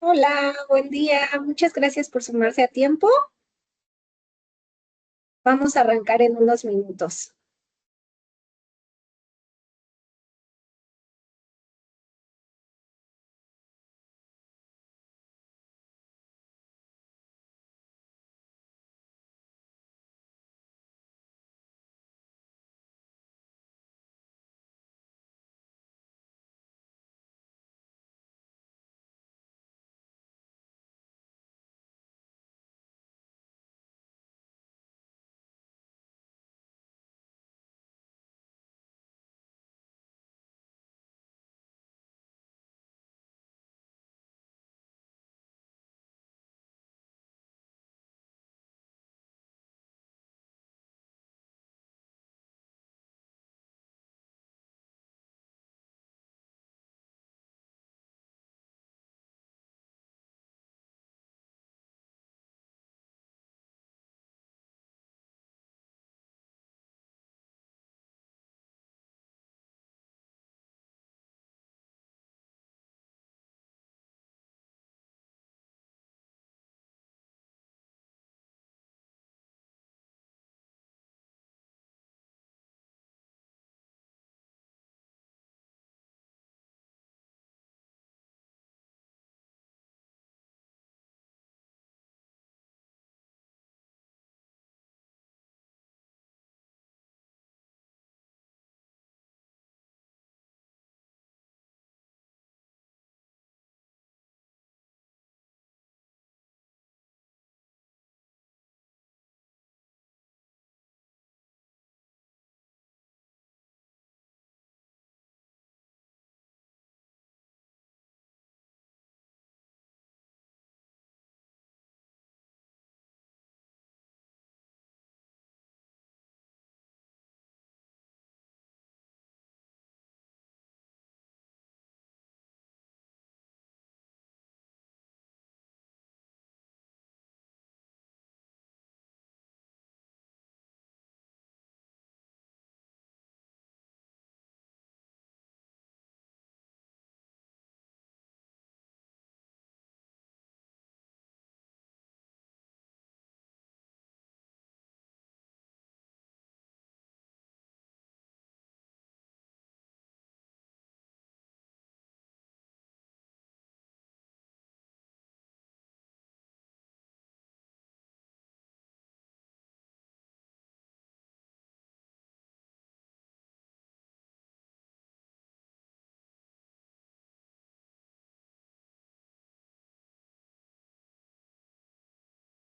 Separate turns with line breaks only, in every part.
Hola, buen día. Muchas gracias por sumarse a tiempo. Vamos a arrancar en unos minutos.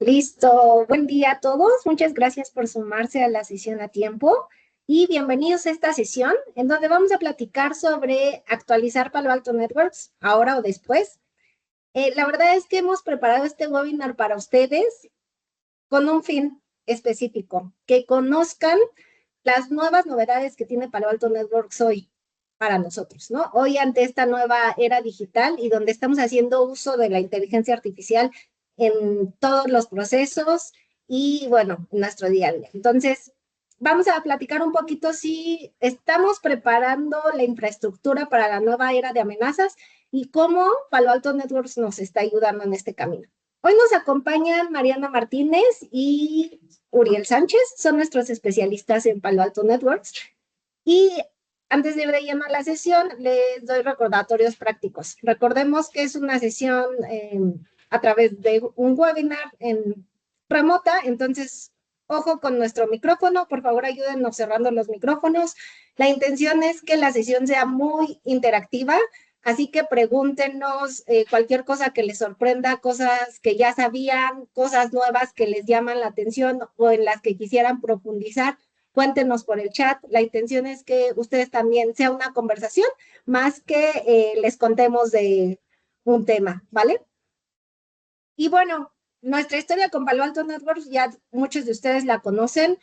Listo. Buen día a todos. Muchas gracias por sumarse a la sesión a tiempo y bienvenidos a esta sesión en donde vamos a platicar sobre actualizar Palo Alto Networks ahora o después. La verdad es que hemos preparado este webinar para ustedes con un fin específico, que conozcan las nuevas novedades que tiene Palo Alto Networks hoy para nosotros, ¿no? Hoy ante esta nueva era digital y donde estamos haciendo uso de la inteligencia artificial en todos los procesos y, bueno, en nuestro día a día. Entonces, vamos a platicar un poquito si estamos preparando la infraestructura para la nueva era de amenazas y cómo Palo Alto Networks nos está ayudando en este camino. Hoy nos acompañan Mariana Martínez y Uriel Sánchez, son nuestros especialistas en Palo Alto Networks. Y antes de llenar la sesión, les doy recordatorios prácticos. Recordemos que es una sesión a través de un webinar en remota, entonces, ojo con nuestro micrófono, por favor ayúdennos cerrando los micrófonos. La intención es que la sesión sea muy interactiva, así que pregúntenos cualquier cosa que les sorprenda, cosas que ya sabían, cosas nuevas que les llaman la atención o en las que quisieran profundizar. Cuéntenos por el chat. La intención es que ustedes también sea una conversación más que les contemos de un tema, ¿vale? Y bueno, nuestra historia con Palo Alto Networks, ya muchos de ustedes la conocen.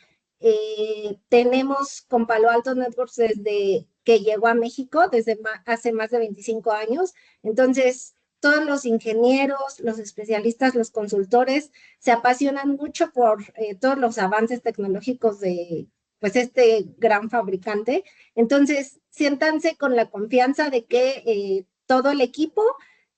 Tenemos con Palo Alto Networks desde que llegó a México, desde hace más de 25 años. Entonces, todos los ingenieros, los especialistas, los consultores se apasionan mucho por todos los avances tecnológicos de pues este gran fabricante. Entonces, siéntanse con la confianza de que todo el equipo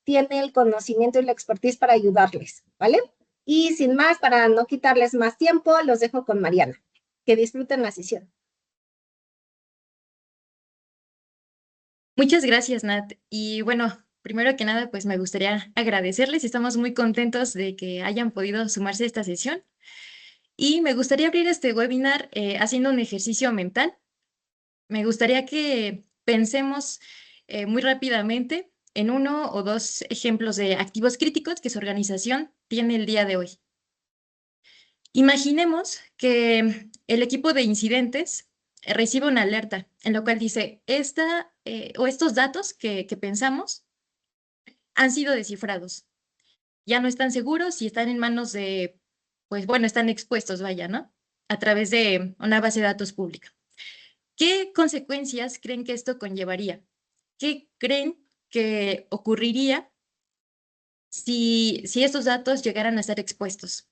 tiene el conocimiento y la expertise para ayudarles, ¿vale? Y sin más, para no quitarles más tiempo, los dejo con Mariana. Que disfruten la sesión.
Muchas gracias, Nat. Y bueno, primero que nada, pues me gustaría agradecerles. Estamos muy contentos de que hayan podido sumarse a esta sesión. Y me gustaría abrir este webinar haciendo un ejercicio mental. Me gustaría que pensemos muy rápidamente en uno o dos ejemplos de activos críticos que su organización tiene el día de hoy. Imaginemos que el equipo de incidentes recibe una alerta en lo cual dice, esta o estos datos que pensamos han sido descifrados. Ya no están seguros y están en manos de, pues bueno, están expuestos, vaya, ¿no? A través de una base de datos pública. ¿Qué consecuencias creen que esto conllevaría? ¿Qué creen que ocurriría si estos datos llegaran a estar expuestos?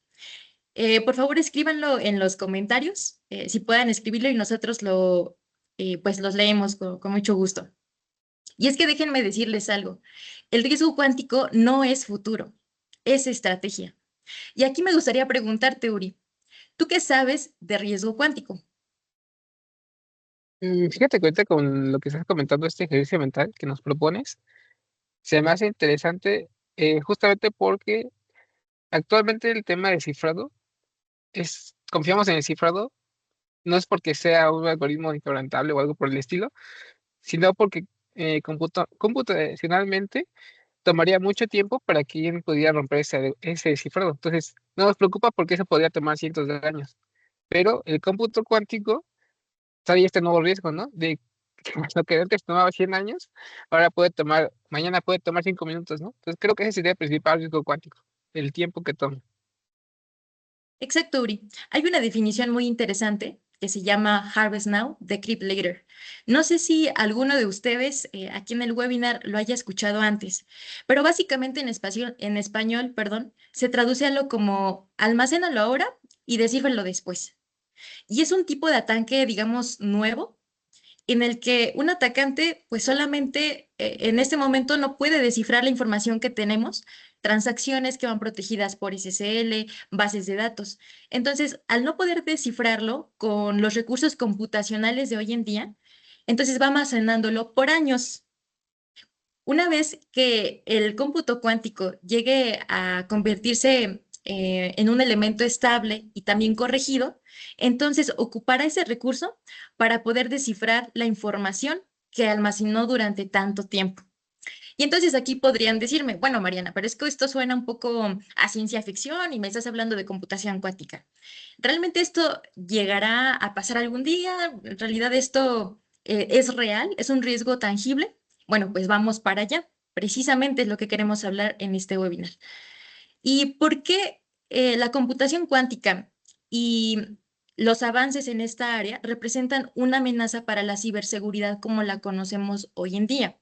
Por favor, escríbanlo en los comentarios, si puedan escribirlo y nosotros pues los leemos con mucho gusto. Y es que déjenme decirles algo, el riesgo cuántico no es futuro, es estrategia. Y aquí me gustaría preguntarte, Uri, ¿tú qué sabes de riesgo cuántico?
Fíjate que ahorita con lo que estás comentando, este ejercicio mental que nos propones, se me hace interesante justamente porque actualmente el tema de cifrado confiamos en el cifrado, no es porque sea un algoritmo inquebrantable o algo por el estilo, sino porque computacionalmente tomaría mucho tiempo para que alguien pudiera romper ese cifrado. Entonces, no nos preocupa porque eso podría tomar cientos de años. Pero el cómputo cuántico trae este nuevo riesgo, ¿no? De que lo que antes tomaba 100 años, mañana puede tomar 5 minutos, ¿no? Entonces creo que ese sería el principal riesgo cuántico, el tiempo que toma.
Exacto, Uri. Hay una definición muy interesante que se llama Harvest Now, Decrypt Later. No sé si alguno de ustedes aquí en el webinar lo haya escuchado antes, pero básicamente en español, perdón, se traduce a lo como almacénalo ahora y descífralo después. Y es un tipo de ataque, digamos, nuevo en el que un atacante pues solamente en este momento no puede descifrar la información que tenemos, transacciones que van protegidas por SSL, bases de datos. Entonces, al no poder descifrarlo con los recursos computacionales de hoy en día, entonces va almacenándolo por años. Una vez que el cómputo cuántico llegue a convertirse en un elemento estable y también corregido, entonces ocupará ese recurso para poder descifrar la información que almacenó durante tanto tiempo. Y entonces aquí podrían decirme, bueno, Mariana, pero es que esto suena un poco a ciencia ficción y me estás hablando de computación cuántica. ¿Realmente esto llegará a pasar algún día? ¿En realidad esto es real? ¿Es un riesgo tangible? Bueno, pues vamos para allá. Precisamente es lo que queremos hablar en este webinar. ¿Y por qué la computación cuántica y los avances en esta área representan una amenaza para la ciberseguridad como la conocemos hoy en día?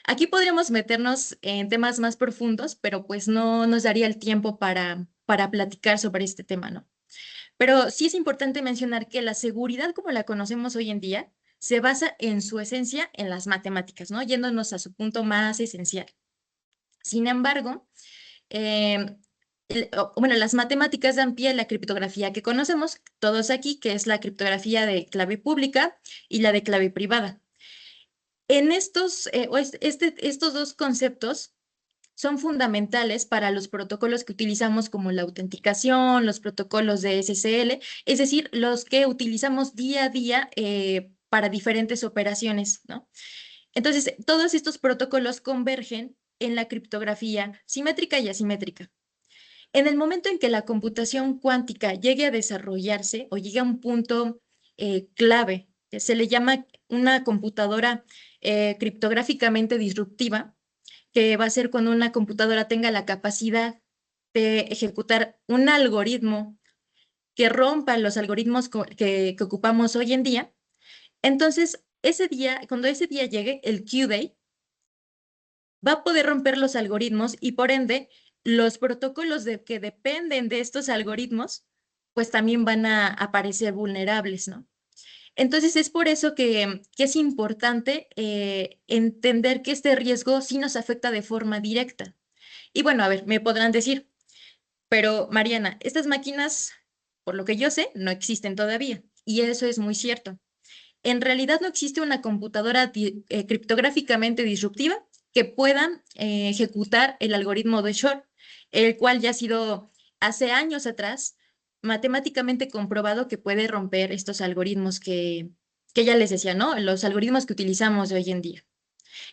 Aquí podríamos meternos en temas más profundos, pero pues no nos daría el tiempo para platicar sobre este tema, ¿no? Pero sí es importante mencionar que la seguridad como la conocemos hoy en día se basa en su esencia en las matemáticas, ¿no? Yéndonos a su punto más esencial. Sin embargo, eh, bueno, las matemáticas dan pie a la criptografía que conocemos todos aquí, que es la criptografía de clave pública y la de clave privada. En estos dos conceptos son fundamentales para los protocolos que utilizamos como la autenticación, los protocolos de SSL, es decir, los que utilizamos día a día para diferentes operaciones, ¿no? Entonces, todos estos protocolos convergen en la criptografía simétrica y asimétrica. En el momento en que la computación cuántica llegue a desarrollarse o llegue a un punto clave, que se le llama una computadora criptográficamente disruptiva, que va a ser cuando una computadora tenga la capacidad de ejecutar un algoritmo que rompa los algoritmos que ocupamos hoy en día. Entonces, cuando ese día llegue, el Q-Day, va a poder romper los algoritmos y por ende los protocolos que dependen de estos algoritmos, pues también van a aparecer vulnerables, ¿no? Entonces es por eso que es importante entender que este riesgo sí nos afecta de forma directa. Y bueno, a ver, me podrán decir, pero Mariana, estas máquinas, por lo que yo sé, no existen todavía. Y eso es muy cierto. En realidad no existe una computadora criptográficamente disruptiva que pueda ejecutar el algoritmo de Shor, el cual ya ha sido hace años atrás matemáticamente comprobado que puede romper estos algoritmos que ya les decía, ¿no? Los algoritmos que utilizamos de hoy en día.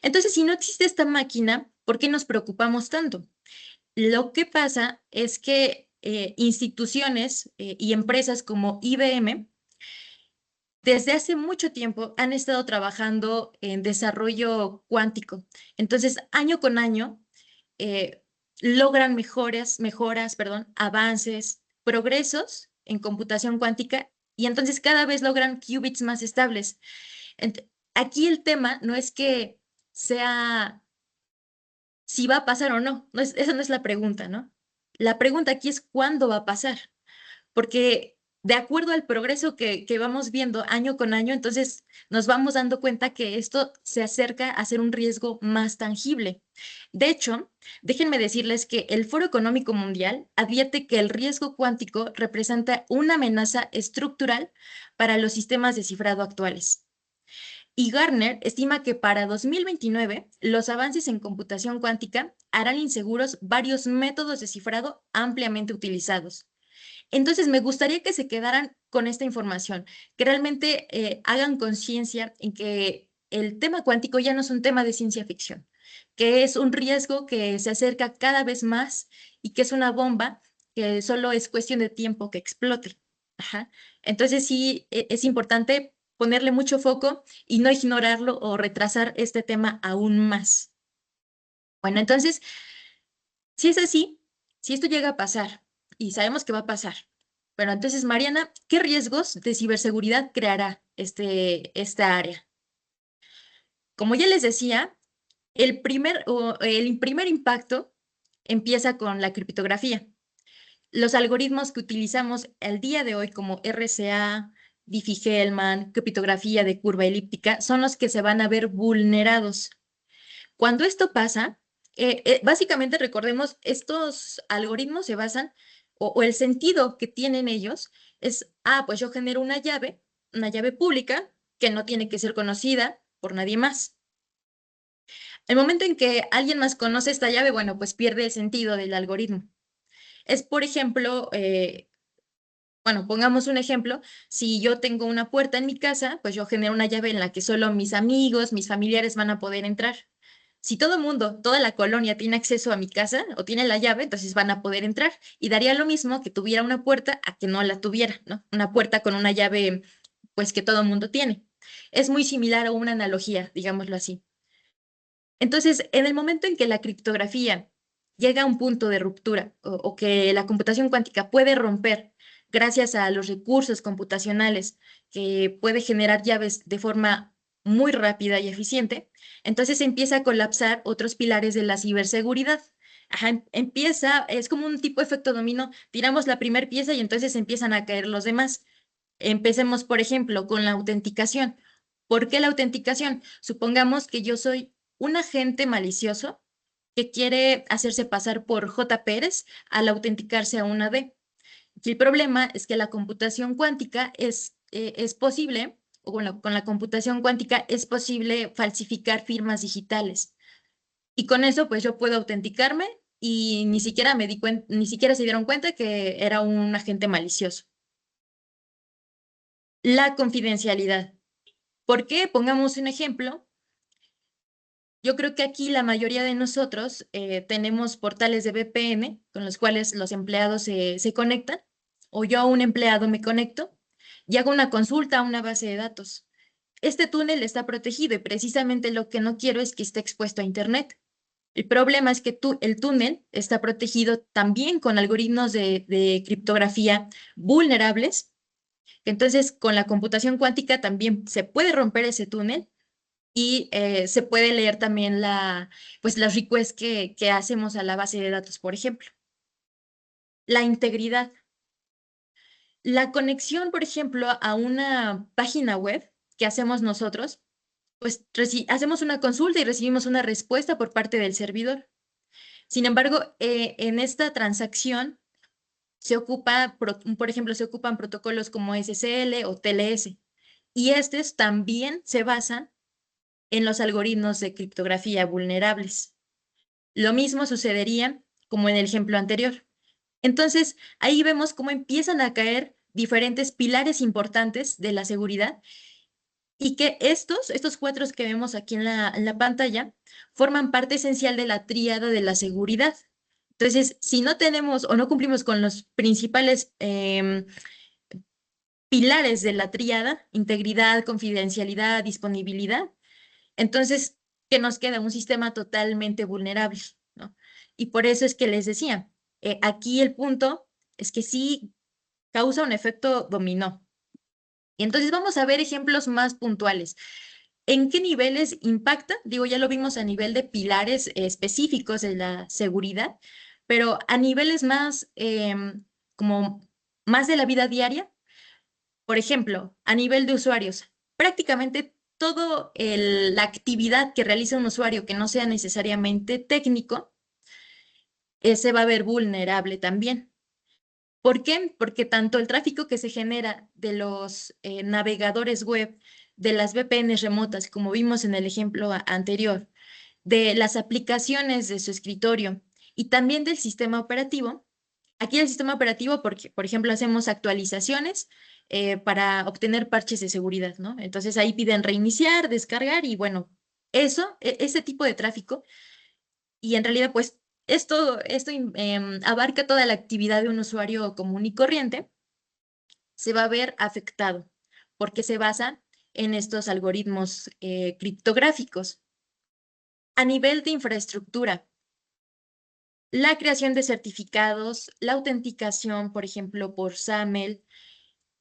Entonces, si no existe esta máquina, ¿por qué nos preocupamos tanto? Lo que pasa es que instituciones y empresas como IBM desde hace mucho tiempo han estado trabajando en desarrollo cuántico. Entonces, año con año, eh, logran mejoras, avances, progresos en computación cuántica y entonces cada vez logran qubits más estables. Aquí el tema no es que sea si va a pasar o no, esa no es la pregunta, ¿no? La pregunta aquí es cuándo va a pasar, porque de acuerdo al progreso que vamos viendo año con año, entonces nos vamos dando cuenta que esto se acerca a ser un riesgo más tangible. De hecho, déjenme decirles que el Foro Económico Mundial advierte que el riesgo cuántico representa una amenaza estructural para los sistemas de cifrado actuales. Y Gartner estima que para 2029 los avances en computación cuántica harán inseguros varios métodos de cifrado ampliamente utilizados. Entonces, me gustaría que se quedaran con esta información, que realmente hagan conciencia en que el tema cuántico ya no es un tema de ciencia ficción, que es un riesgo que se acerca cada vez más y que es una bomba que solo es cuestión de tiempo que explote. Ajá. Entonces, sí, es importante ponerle mucho foco y no ignorarlo o retrasar este tema aún más. Bueno, entonces, si es así, si esto llega a pasar, y sabemos que va a pasar, pero entonces, Mariana, ¿qué riesgos de ciberseguridad creará esta área? Como ya les decía, el primer impacto empieza con la criptografía. Los algoritmos que utilizamos el día de hoy como RCA, Diffie-Hellman, criptografía de curva elíptica, son los que se van a ver vulnerados. Cuando esto pasa, básicamente recordemos, estos algoritmos se basan, o el sentido que tienen ellos es, pues yo genero una llave pública que no tiene que ser conocida por nadie más. El momento en que alguien más conoce esta llave, bueno, pues pierde el sentido del algoritmo. Es, por ejemplo, bueno, pongamos un ejemplo, si yo tengo una puerta en mi casa, pues yo genero una llave en la que solo mis amigos, mis familiares van a poder entrar. Si todo el mundo, toda la colonia tiene acceso a mi casa o tiene la llave, entonces van a poder entrar. Y daría lo mismo que tuviera una puerta a que no la tuviera, ¿no? Una puerta con una llave, pues que todo el mundo tiene. Es muy similar a una analogía, digámoslo así. Entonces, en el momento en que la criptografía llega a un punto de ruptura o que la computación cuántica puede romper gracias a los recursos computacionales que puede generar llaves de forma muy rápida y eficiente, entonces empieza a colapsar otros pilares de la ciberseguridad. Ajá, empieza, es como un tipo de efecto dominó, tiramos la primera pieza y entonces empiezan a caer los demás. Empecemos, por ejemplo, con la autenticación. ¿Por qué la autenticación? Supongamos que yo soy un agente malicioso que quiere hacerse pasar por J. Pérez al autenticarse a una D. Y el problema es que la computación cuántica es posible, o con la computación cuántica es posible falsificar firmas digitales. Y con eso, pues yo puedo autenticarme y ni siquiera se dieron cuenta que era un agente malicioso. La confidencialidad. ¿Por qué? Pongamos un ejemplo. Yo creo que aquí la mayoría de nosotros tenemos portales de VPN con los cuales los empleados se conectan, o yo a un empleado me conecto y hago una consulta a una base de datos. Este túnel está protegido y precisamente lo que no quiero es que esté expuesto a Internet. El problema es que el túnel está protegido también con algoritmos de criptografía vulnerables. Entonces, con la computación cuántica también se puede romper ese túnel y se puede leer también pues, las requests que hacemos a la base de datos, por ejemplo. La integridad. La conexión, por ejemplo, a una página web que hacemos nosotros, pues hacemos una consulta y recibimos una respuesta por parte del servidor. Sin embargo, en esta transacción se ocupa, por ejemplo, se ocupan protocolos como SSL o TLS, y estos también se basan en los algoritmos de criptografía vulnerables. Lo mismo sucedería como en el ejemplo anterior. Entonces, ahí vemos cómo empiezan a caer diferentes pilares importantes de la seguridad y que estos cuatro que vemos aquí en la pantalla forman parte esencial de la tríada de la seguridad. Entonces, si no tenemos o no cumplimos con los principales pilares de la tríada, integridad, confidencialidad, disponibilidad, entonces, ¿qué nos queda? Un sistema totalmente vulnerable, ¿no? Y por eso es que les decía, aquí el punto es que sí causa un efecto dominó. Y entonces vamos a ver ejemplos más puntuales. ¿En qué niveles impacta? Digo, ya lo vimos a nivel de pilares específicos de la seguridad, pero a niveles más como más de la vida diaria, por ejemplo, a nivel de usuarios, prácticamente toda la actividad que realiza un usuario que no sea necesariamente técnico, se va a ver vulnerable también. ¿Por qué? Porque tanto el tráfico que se genera de los navegadores web, de las VPNs remotas, como vimos en el ejemplo anterior, de las aplicaciones de su escritorio y también del sistema operativo. Aquí el sistema operativo, porque, por ejemplo, hacemos actualizaciones para obtener parches de seguridad, ¿no? Entonces ahí piden reiniciar, descargar y bueno, ese tipo de tráfico y en realidad pues esto abarca toda la actividad de un usuario común y corriente, se va a ver afectado porque se basa en estos algoritmos criptográficos. A nivel de infraestructura, la creación de certificados, la autenticación, por ejemplo, por SAML,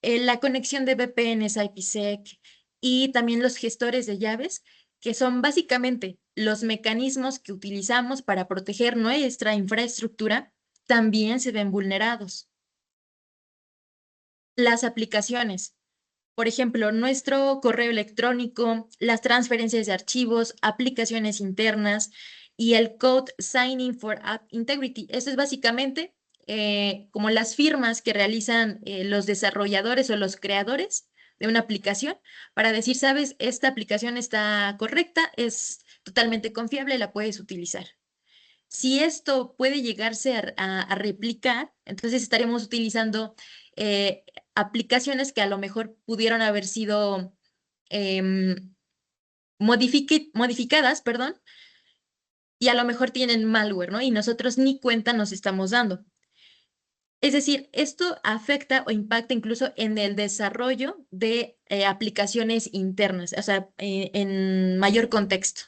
la conexión de VPNs IPsec y también los gestores de llaves, que son básicamente los mecanismos que utilizamos para proteger nuestra infraestructura, también se ven vulnerados. Las aplicaciones, por ejemplo, nuestro correo electrónico, las transferencias de archivos, aplicaciones internas y el Code Signing for App Integrity. Eso es básicamente como las firmas que realizan los desarrolladores o los creadores de una aplicación para decir, sabes, esta aplicación está correcta, es totalmente confiable, la puedes utilizar. Si esto puede llegarse a replicar, entonces estaremos utilizando eh, aplicaciones que a lo mejor pudieron haber sido em, modificadas, perdón, y a lo mejor tienen malware, ¿no? Y nosotros ni cuenta nos estamos dando. Es decir, esto afecta o impacta incluso en el desarrollo de aplicaciones internas, o sea, en mayor contexto.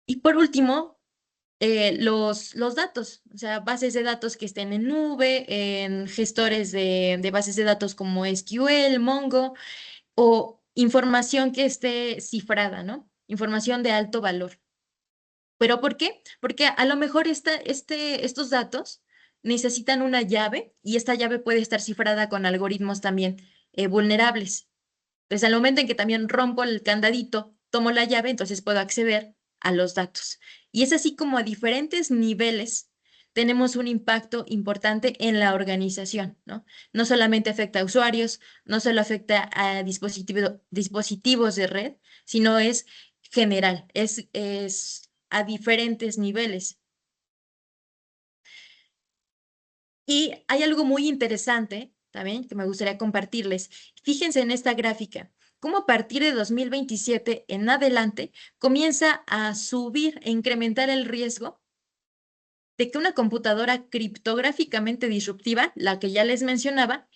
Y por último, los datos, o sea, bases de datos que estén en nube, en gestores de bases de datos como SQL, Mongo, o información que esté cifrada, ¿no? Información de alto valor. ¿Pero por qué? Porque a lo mejor estos datos necesitan una llave y esta llave puede estar cifrada con algoritmos también vulnerables. Entonces, al momento en que también rompo el candadito, tomo la llave, entonces puedo acceder a los datos. Y es así como a diferentes niveles tenemos un impacto importante en la organización, ¿no? No solamente afecta a usuarios, no solo afecta a dispositivos de red, sino es general, es a diferentes niveles. Y hay algo muy interesante también que me gustaría compartirles. Fíjense en esta gráfica, cómo a partir de 2027 en adelante comienza a subir e incrementar el riesgo de que una computadora criptográficamente disruptiva, la que ya les mencionaba,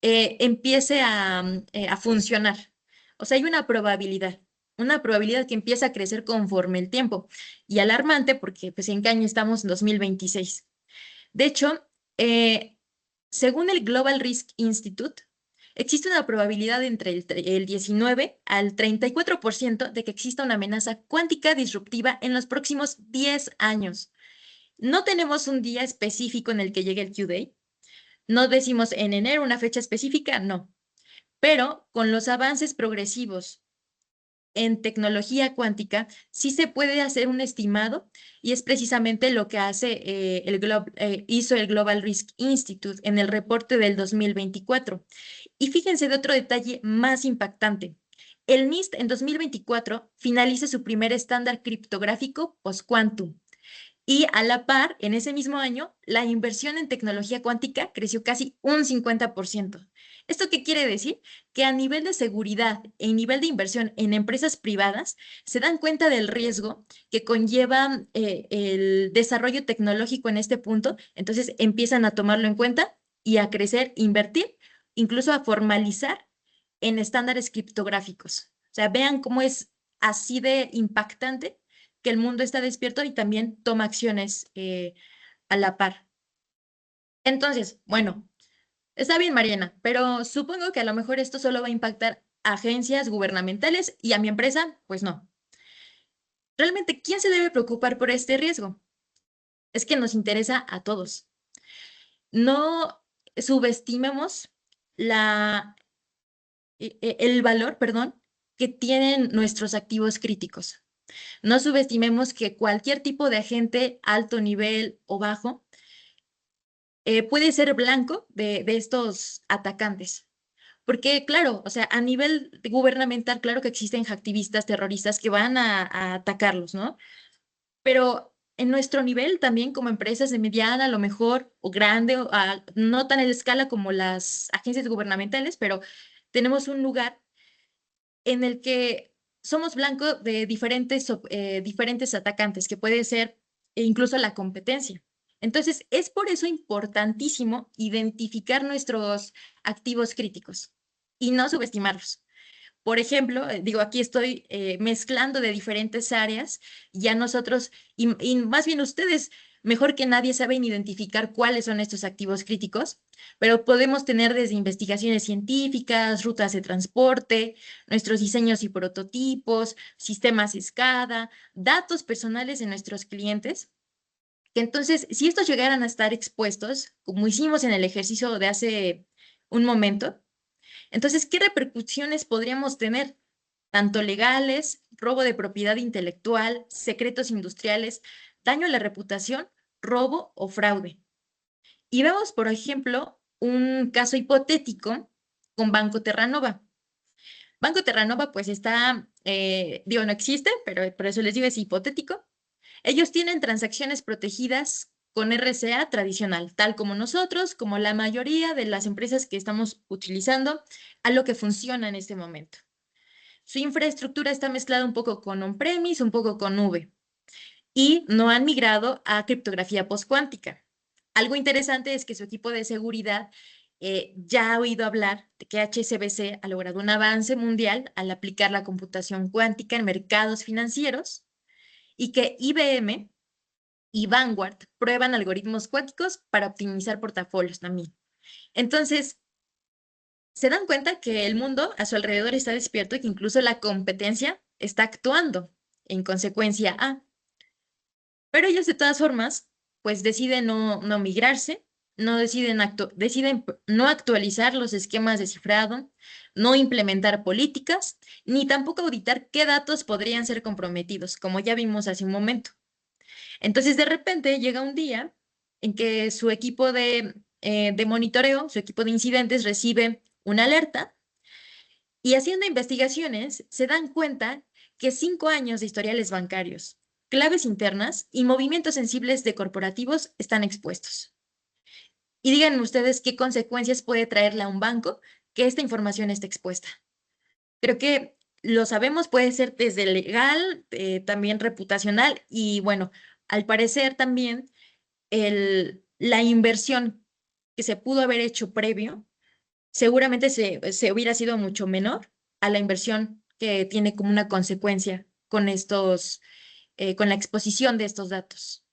empiece a funcionar. O sea, hay una probabilidad que empieza a crecer conforme el tiempo. Y alarmante porque, pues, ¿en qué año estamos? En 2026. De hecho, según el Global Risk Institute, existe una probabilidad entre el 19 al 34% de que exista una amenaza cuántica disruptiva en los próximos 10 años. No tenemos un día específico en el que llegue el Q-Day, No decimos en enero una fecha específica, no. Pero con los avances progresivos en tecnología cuántica, sí se puede hacer un estimado y es precisamente lo que hace hizo el Global Risk Institute en el reporte del 2024. Y fíjense de otro detalle más impactante. El NIST en 2024 finaliza su primer estándar criptográfico post-quantum. Y a la par, en ese mismo año, la inversión en tecnología cuántica creció casi un 50%. ¿Esto qué quiere decir? Que a nivel de seguridad y nivel de inversión en empresas privadas se dan cuenta del riesgo que conlleva el desarrollo tecnológico en este punto, entonces empiezan a tomarlo en cuenta y a crecer, invertir, incluso a formalizar en estándares criptográficos. O sea, vean cómo es así de impactante que el mundo está despierto y también toma acciones a la par. Entonces, bueno, está bien, Mariana, pero supongo que a lo mejor esto solo va a impactar a agencias gubernamentales y a mi empresa, pues no. Realmente, ¿quién se debe preocupar por este riesgo? Es que nos interesa a todos. No subestimemos el valor, perdón, que tienen nuestros activos críticos. No subestimemos que cualquier tipo de agente, alto nivel o bajo, puede ser blanco de estos atacantes. Porque, claro, o sea, a nivel gubernamental, claro que existen hacktivistas, terroristas que van a atacarlos, ¿no? Pero en nuestro nivel también como empresas de mediana, a lo mejor, o grande, no tan en escala como las agencias gubernamentales, pero tenemos un lugar en el que somos blanco de diferentes atacantes, que puede ser incluso la competencia. Entonces, es por eso importantísimo identificar nuestros activos críticos y no subestimarlos. Por ejemplo, digo, aquí estoy mezclando de diferentes áreas, ya nosotros, y más bien ustedes, mejor que nadie, saben identificar cuáles son estos activos críticos, pero podemos tener desde investigaciones científicas, rutas de transporte, nuestros diseños y prototipos, sistemas SCADA, datos personales de nuestros clientes. Que entonces, si estos llegaran a estar expuestos, como hicimos en el ejercicio de hace un momento, entonces, ¿qué repercusiones podríamos tener? Tanto legales, robo de propiedad intelectual, secretos industriales, daño a la reputación, robo o fraude. Y vemos, por ejemplo, un caso hipotético con Banco Terranova. Banco Terranova, pues está, digo, no existe, pero por eso les digo, es hipotético. Ellos tienen transacciones protegidas con RCA tradicional, tal como nosotros, como la mayoría de las empresas que estamos utilizando a lo que funciona en este momento. Su infraestructura está mezclada un poco con on-premise, un poco con nube y no han migrado a criptografía postcuántica. Algo interesante es que su equipo de seguridad ya ha oído hablar de que HSBC ha logrado un avance mundial al aplicar la computación cuántica en mercados financieros y que IBM y Vanguard prueban algoritmos cuánticos para optimizar portafolios también. Entonces, se dan cuenta que el mundo a su alrededor está despierto y que incluso la competencia está actuando en consecuencia a. Pero ellos de todas formas, pues deciden no migrarse, deciden no actualizar los esquemas de cifrado, no implementar políticas, ni tampoco auditar qué datos podrían ser comprometidos, como ya vimos hace un momento. Entonces, de repente llega un día en que su equipo de monitoreo, su equipo de incidentes recibe una alerta y haciendo investigaciones se dan cuenta que 5 años de historiales bancarios, claves internas y movimientos sensibles de corporativos están expuestos. Y díganme ustedes qué consecuencias puede traerle a un banco que esta información esté expuesta. Creo que lo sabemos, puede ser desde legal, también reputacional y bueno, al parecer también la inversión que se pudo haber hecho previo seguramente se hubiera sido mucho menor a la inversión que tiene como una consecuencia con la exposición de estos datos.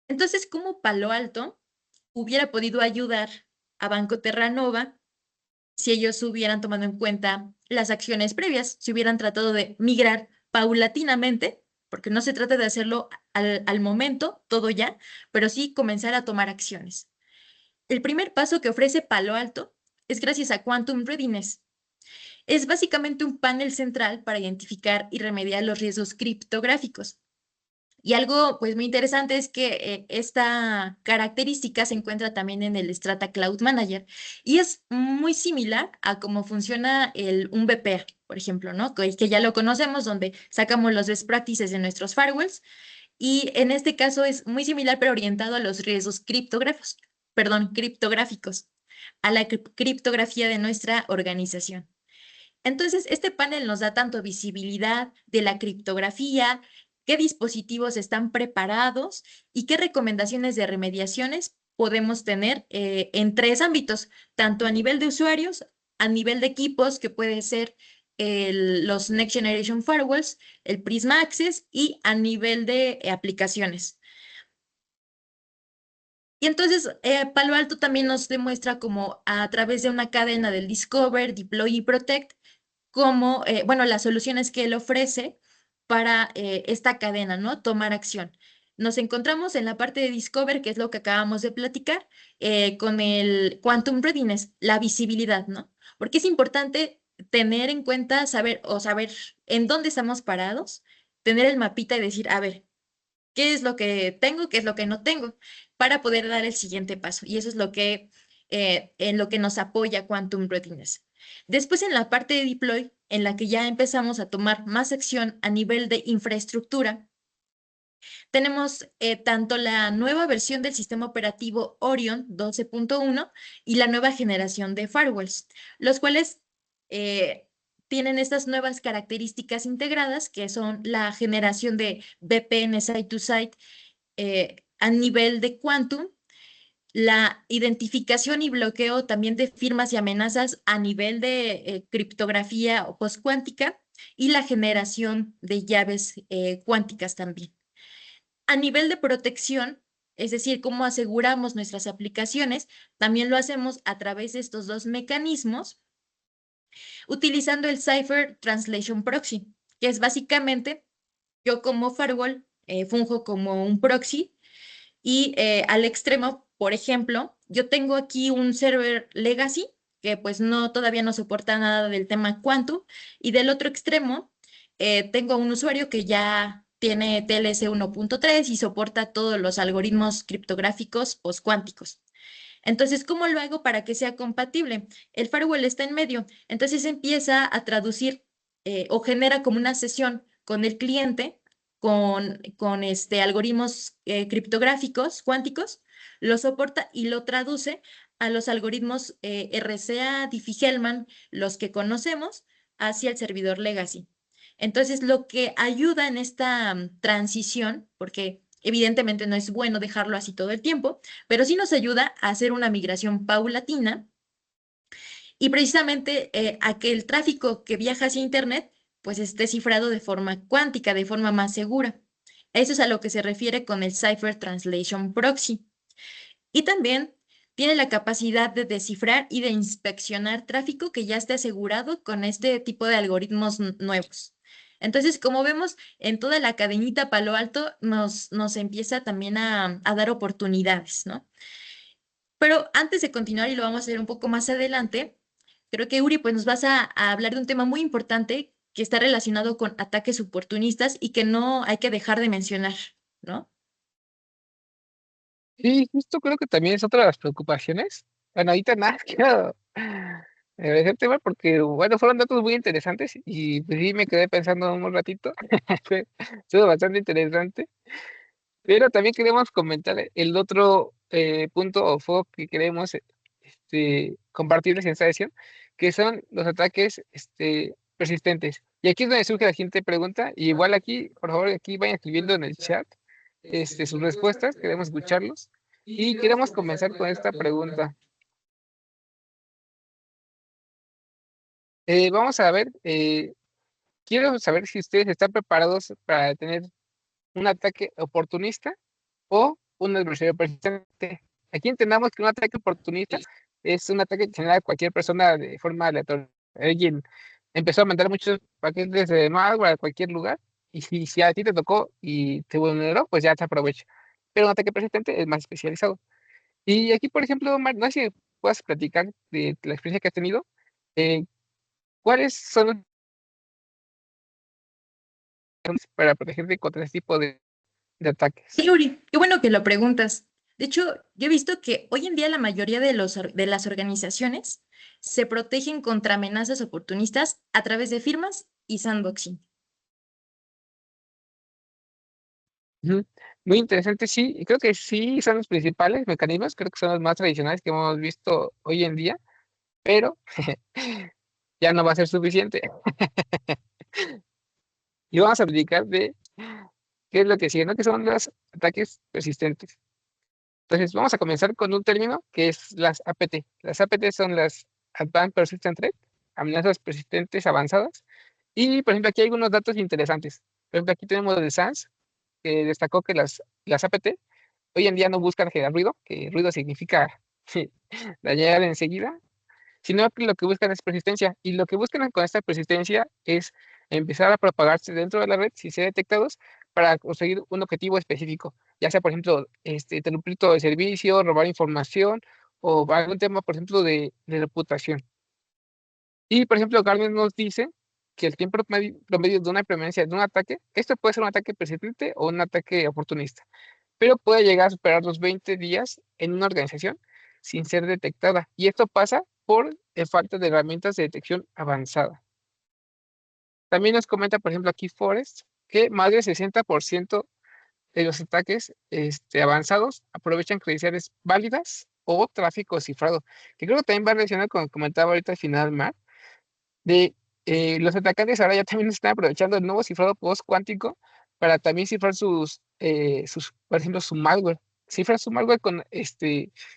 Entonces, ¿cómo Palo Alto hubiera podido ayudar a Banco Terranova si ellos hubieran tomado en cuenta las acciones previas, si hubieran tratado de migrar paulatinamente, porque no se trata de hacerlo al momento, todo ya, pero sí comenzar a tomar acciones? El primer paso que ofrece Palo Alto es gracias a Quantum Readiness. Es básicamente un panel central para identificar y remediar los riesgos criptográficos. Y algo pues muy interesante es que esta característica se encuentra también en el Strata Cloud Manager y es muy similar a cómo funciona un BPA, por ejemplo, ¿no? Que ya lo conocemos, donde sacamos los best practices de nuestros firewalls y en este caso es muy similar pero orientado a los riesgos criptográficos, a la criptografía de nuestra organización. Entonces, este panel nos da tanto visibilidad de la criptografía, qué dispositivos están preparados y qué recomendaciones de remediaciones podemos tener en 3 ámbitos, tanto a nivel de usuarios, a nivel de equipos, que puede ser los Next Generation Firewalls, el Prisma Access, y a nivel de aplicaciones. Y entonces, Palo Alto también nos demuestra como a través de una cadena del Discover, Deploy y Protect, como, bueno, las soluciones que él ofrece para esta cadena, ¿no? Tomar acción. Nos encontramos en la parte de Discover, que es lo que acabamos de platicar, con el Quantum Readiness, la visibilidad, ¿no? Porque es importante tener en cuenta, saber en dónde estamos parados, tener el mapita y decir, a ver, ¿qué es lo que tengo, qué es lo que no tengo? Para poder dar el siguiente paso. Y eso es en lo que nos apoya Quantum Readiness. Después, en la parte de deploy, en la que ya empezamos a tomar más acción a nivel de infraestructura, tenemos tanto la nueva versión del sistema operativo Orion 12.1 y la nueva generación de firewalls, los cuales tienen estas nuevas características integradas, que son la generación de VPN site-to-site a nivel de Quantum, la identificación y bloqueo también de firmas y amenazas a nivel de criptografía o postcuántica y la generación de llaves cuánticas también. A nivel de protección, es decir, cómo aseguramos nuestras aplicaciones, también lo hacemos a través de estos 2 mecanismos, utilizando el Cipher Translation Proxy, que es básicamente yo como firewall funjo como un proxy y al extremo, por ejemplo, yo tengo aquí un server legacy que pues todavía no soporta nada del tema Quantum, y del otro extremo tengo un usuario que ya tiene TLS 1.3 y soporta todos los algoritmos criptográficos postcuánticos. Entonces, ¿cómo lo hago para que sea compatible? El firewall está en medio, entonces empieza a traducir o genera como una sesión con el cliente con algoritmos criptográficos cuánticos, lo soporta y lo traduce a los algoritmos RCA, Diffie-Hellman, los que conocemos, hacia el servidor legacy. Entonces, lo que ayuda en esta transición, porque evidentemente no es bueno dejarlo así todo el tiempo, pero sí nos ayuda a hacer una migración paulatina y precisamente a que el tráfico que viaja hacia Internet pues esté cifrado de forma cuántica, de forma más segura. Eso es a lo que se refiere con el Cipher Translation Proxy. Y también tiene la capacidad de descifrar y de inspeccionar tráfico que ya esté asegurado con este tipo de algoritmos nuevos. Entonces, como vemos, en toda la cadenita Palo Alto nos empieza también a dar oportunidades, ¿no? Pero antes de continuar, y lo vamos a hacer un poco más adelante, creo que Uri, pues nos vas a hablar de un tema muy importante que está relacionado con ataques oportunistas y que no hay que dejar de mencionar, ¿no?
Sí, justo creo que también es otra de las preocupaciones. Bueno, ahorita nada, quiero agradecer el tema porque, bueno, fueron datos muy interesantes y pues sí me quedé pensando un ratito. Estuvo bastante interesante. Pero también queremos comentar el otro punto o foco que queremos compartirles en esta sesión, que son los ataques persistentes. Y aquí es donde surge la siguiente pregunta. Y igual aquí, por favor, aquí vayan escribiendo en el chat sus respuestas, queremos escucharlos. Y queremos comenzar con esta pregunta. Vamos a ver, quiero saber si ustedes están preparados para tener un ataque oportunista o un adversario persistente. Aquí entendamos que un ataque oportunista es un ataque que genera cualquier persona de forma aleatoria. Alguien empezó a mandar muchos paquetes de malware a cualquier lugar y si a ti te tocó y te vulneró, pues ya te aprovecha. Pero un ataque persistente es más especializado. Y aquí, por ejemplo, Mar, no sé si puedas platicar de la experiencia que has tenido. eh, ¿Cuáles son los mecanismos para protegerte contra este tipo de
Sí,
ataques?
Uri, qué bueno que lo preguntas. De hecho, yo he visto que hoy en día la mayoría de de las organizaciones se protegen contra amenazas oportunistas a través de firmas y sandboxing.
Ujú. Muy interesante, sí, y creo que sí son los principales mecanismos, creo que son los más tradicionales que hemos visto hoy en día, pero ya no va a ser suficiente. Y vamos a platicar de qué es lo que sigue, ¿no? Que son los ataques persistentes. Entonces, vamos a comenzar con un término que es las APT. Las APT son las Advanced Persistent Threat, amenazas persistentes avanzadas. Y, por ejemplo, aquí hay algunos datos interesantes. Por ejemplo, aquí tenemos de SANS, que destacó que las APT hoy en día no buscan generar ruido, que ruido significa dañar enseguida, sino que lo que buscan es persistencia. Y lo que buscan con esta persistencia es empezar a propagarse dentro de la red sin ser detectados para conseguir un objetivo específico, ya sea, por ejemplo, interrumpir todo el servicio, robar información o algún tema, por ejemplo, de reputación. Y, por ejemplo, Gartner nos dice que el tiempo promedio de una implementación de un ataque, esto puede ser un ataque persistente o un ataque oportunista, pero puede llegar a superar los 20 días en una organización sin ser detectada. Y esto pasa por falta de herramientas de detección avanzada. También nos comenta, por ejemplo, aquí Forrest, que más del 60% de los ataques avanzados aprovechan credenciales válidas o tráfico cifrado, que creo que también va relacionado con lo que comentaba ahorita al final, Mar, de los atacantes ahora ya también están aprovechando el nuevo cifrado post-cuántico para también cifrar por ejemplo, su malware. Cifra su malware con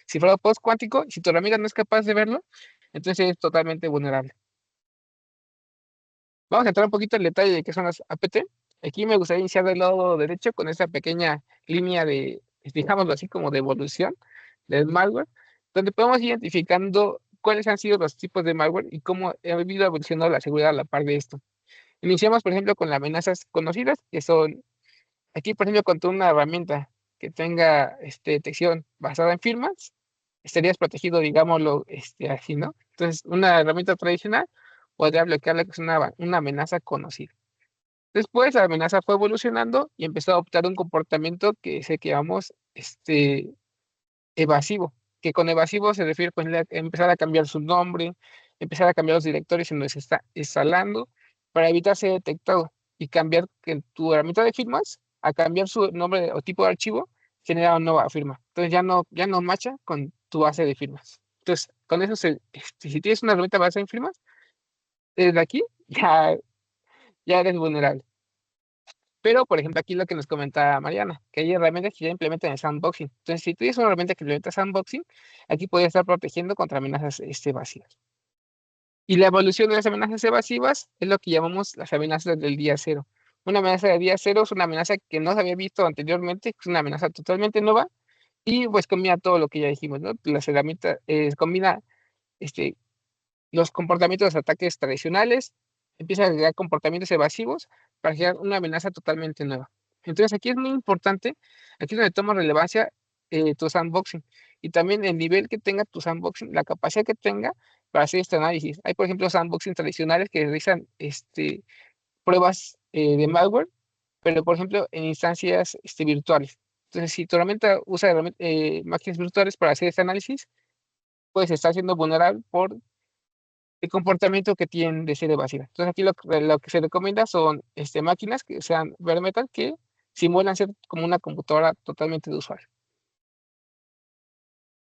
cifrado post-cuántico y si tu herramienta no es capaz de verlo, entonces es totalmente vulnerable. Vamos a entrar un poquito en detalle de qué son las APT. Aquí me gustaría iniciar del lado derecho con esta pequeña línea de, digámoslo así, como de evolución del malware, donde podemos ir identificando cuáles han sido los tipos de malware y cómo ha ido evolucionando la seguridad a la par de esto. Iniciamos, por ejemplo, con las amenazas conocidas, que son, aquí, por ejemplo, con una herramienta que tenga detección basada en firmas, estarías protegido, digámoslo, así, ¿no? Entonces, una herramienta tradicional podría bloquear lo que es una amenaza conocida. Después, la amenaza fue evolucionando y empezó a adoptar un comportamiento que es el que llamamos evasivo, que con evasivo se refiere pues, a empezar a cambiar su nombre, empezar a cambiar los directorios en donde se está instalando para evitar ser detectado y cambiar que tu herramienta de firmas, a cambiar su nombre o tipo de archivo, genera una nueva firma. Entonces ya no macha con tu base de firmas. Entonces, con eso, si tienes una herramienta base en firmas, desde aquí ya eres vulnerable. Pero, por ejemplo, aquí lo que nos comenta Mariana, que hay herramientas que ya implementan el sandboxing. Entonces, si tú tienes una herramienta que implementa sandboxing, aquí puedes estar protegiendo contra amenazas evasivas. Y la evolución de las amenazas evasivas es lo que llamamos las amenazas del día cero. Una amenaza del día cero es una amenaza que no se había visto anteriormente, es una amenaza totalmente nueva y pues combina todo lo que ya dijimos, ¿no? Las herramientas, combina este, los comportamientos de ataques tradicionales, empieza a crear comportamientos evasivos para crear una amenaza totalmente nueva. Entonces aquí es muy importante, aquí es donde toma relevancia tu sandboxing y también el nivel que tenga tu sandboxing, la capacidad que tenga para hacer este análisis. Hay, por ejemplo, sandboxing tradicionales que realizan pruebas de malware, pero, por ejemplo, en instancias virtuales. Entonces, si tu herramienta usa máquinas virtuales para hacer este análisis, pues está siendo vulnerable por el comportamiento que tienen de ser evasiva. Entonces aquí lo que se recomienda son máquinas que sean bare metal que simulan ser como una computadora totalmente de usuario.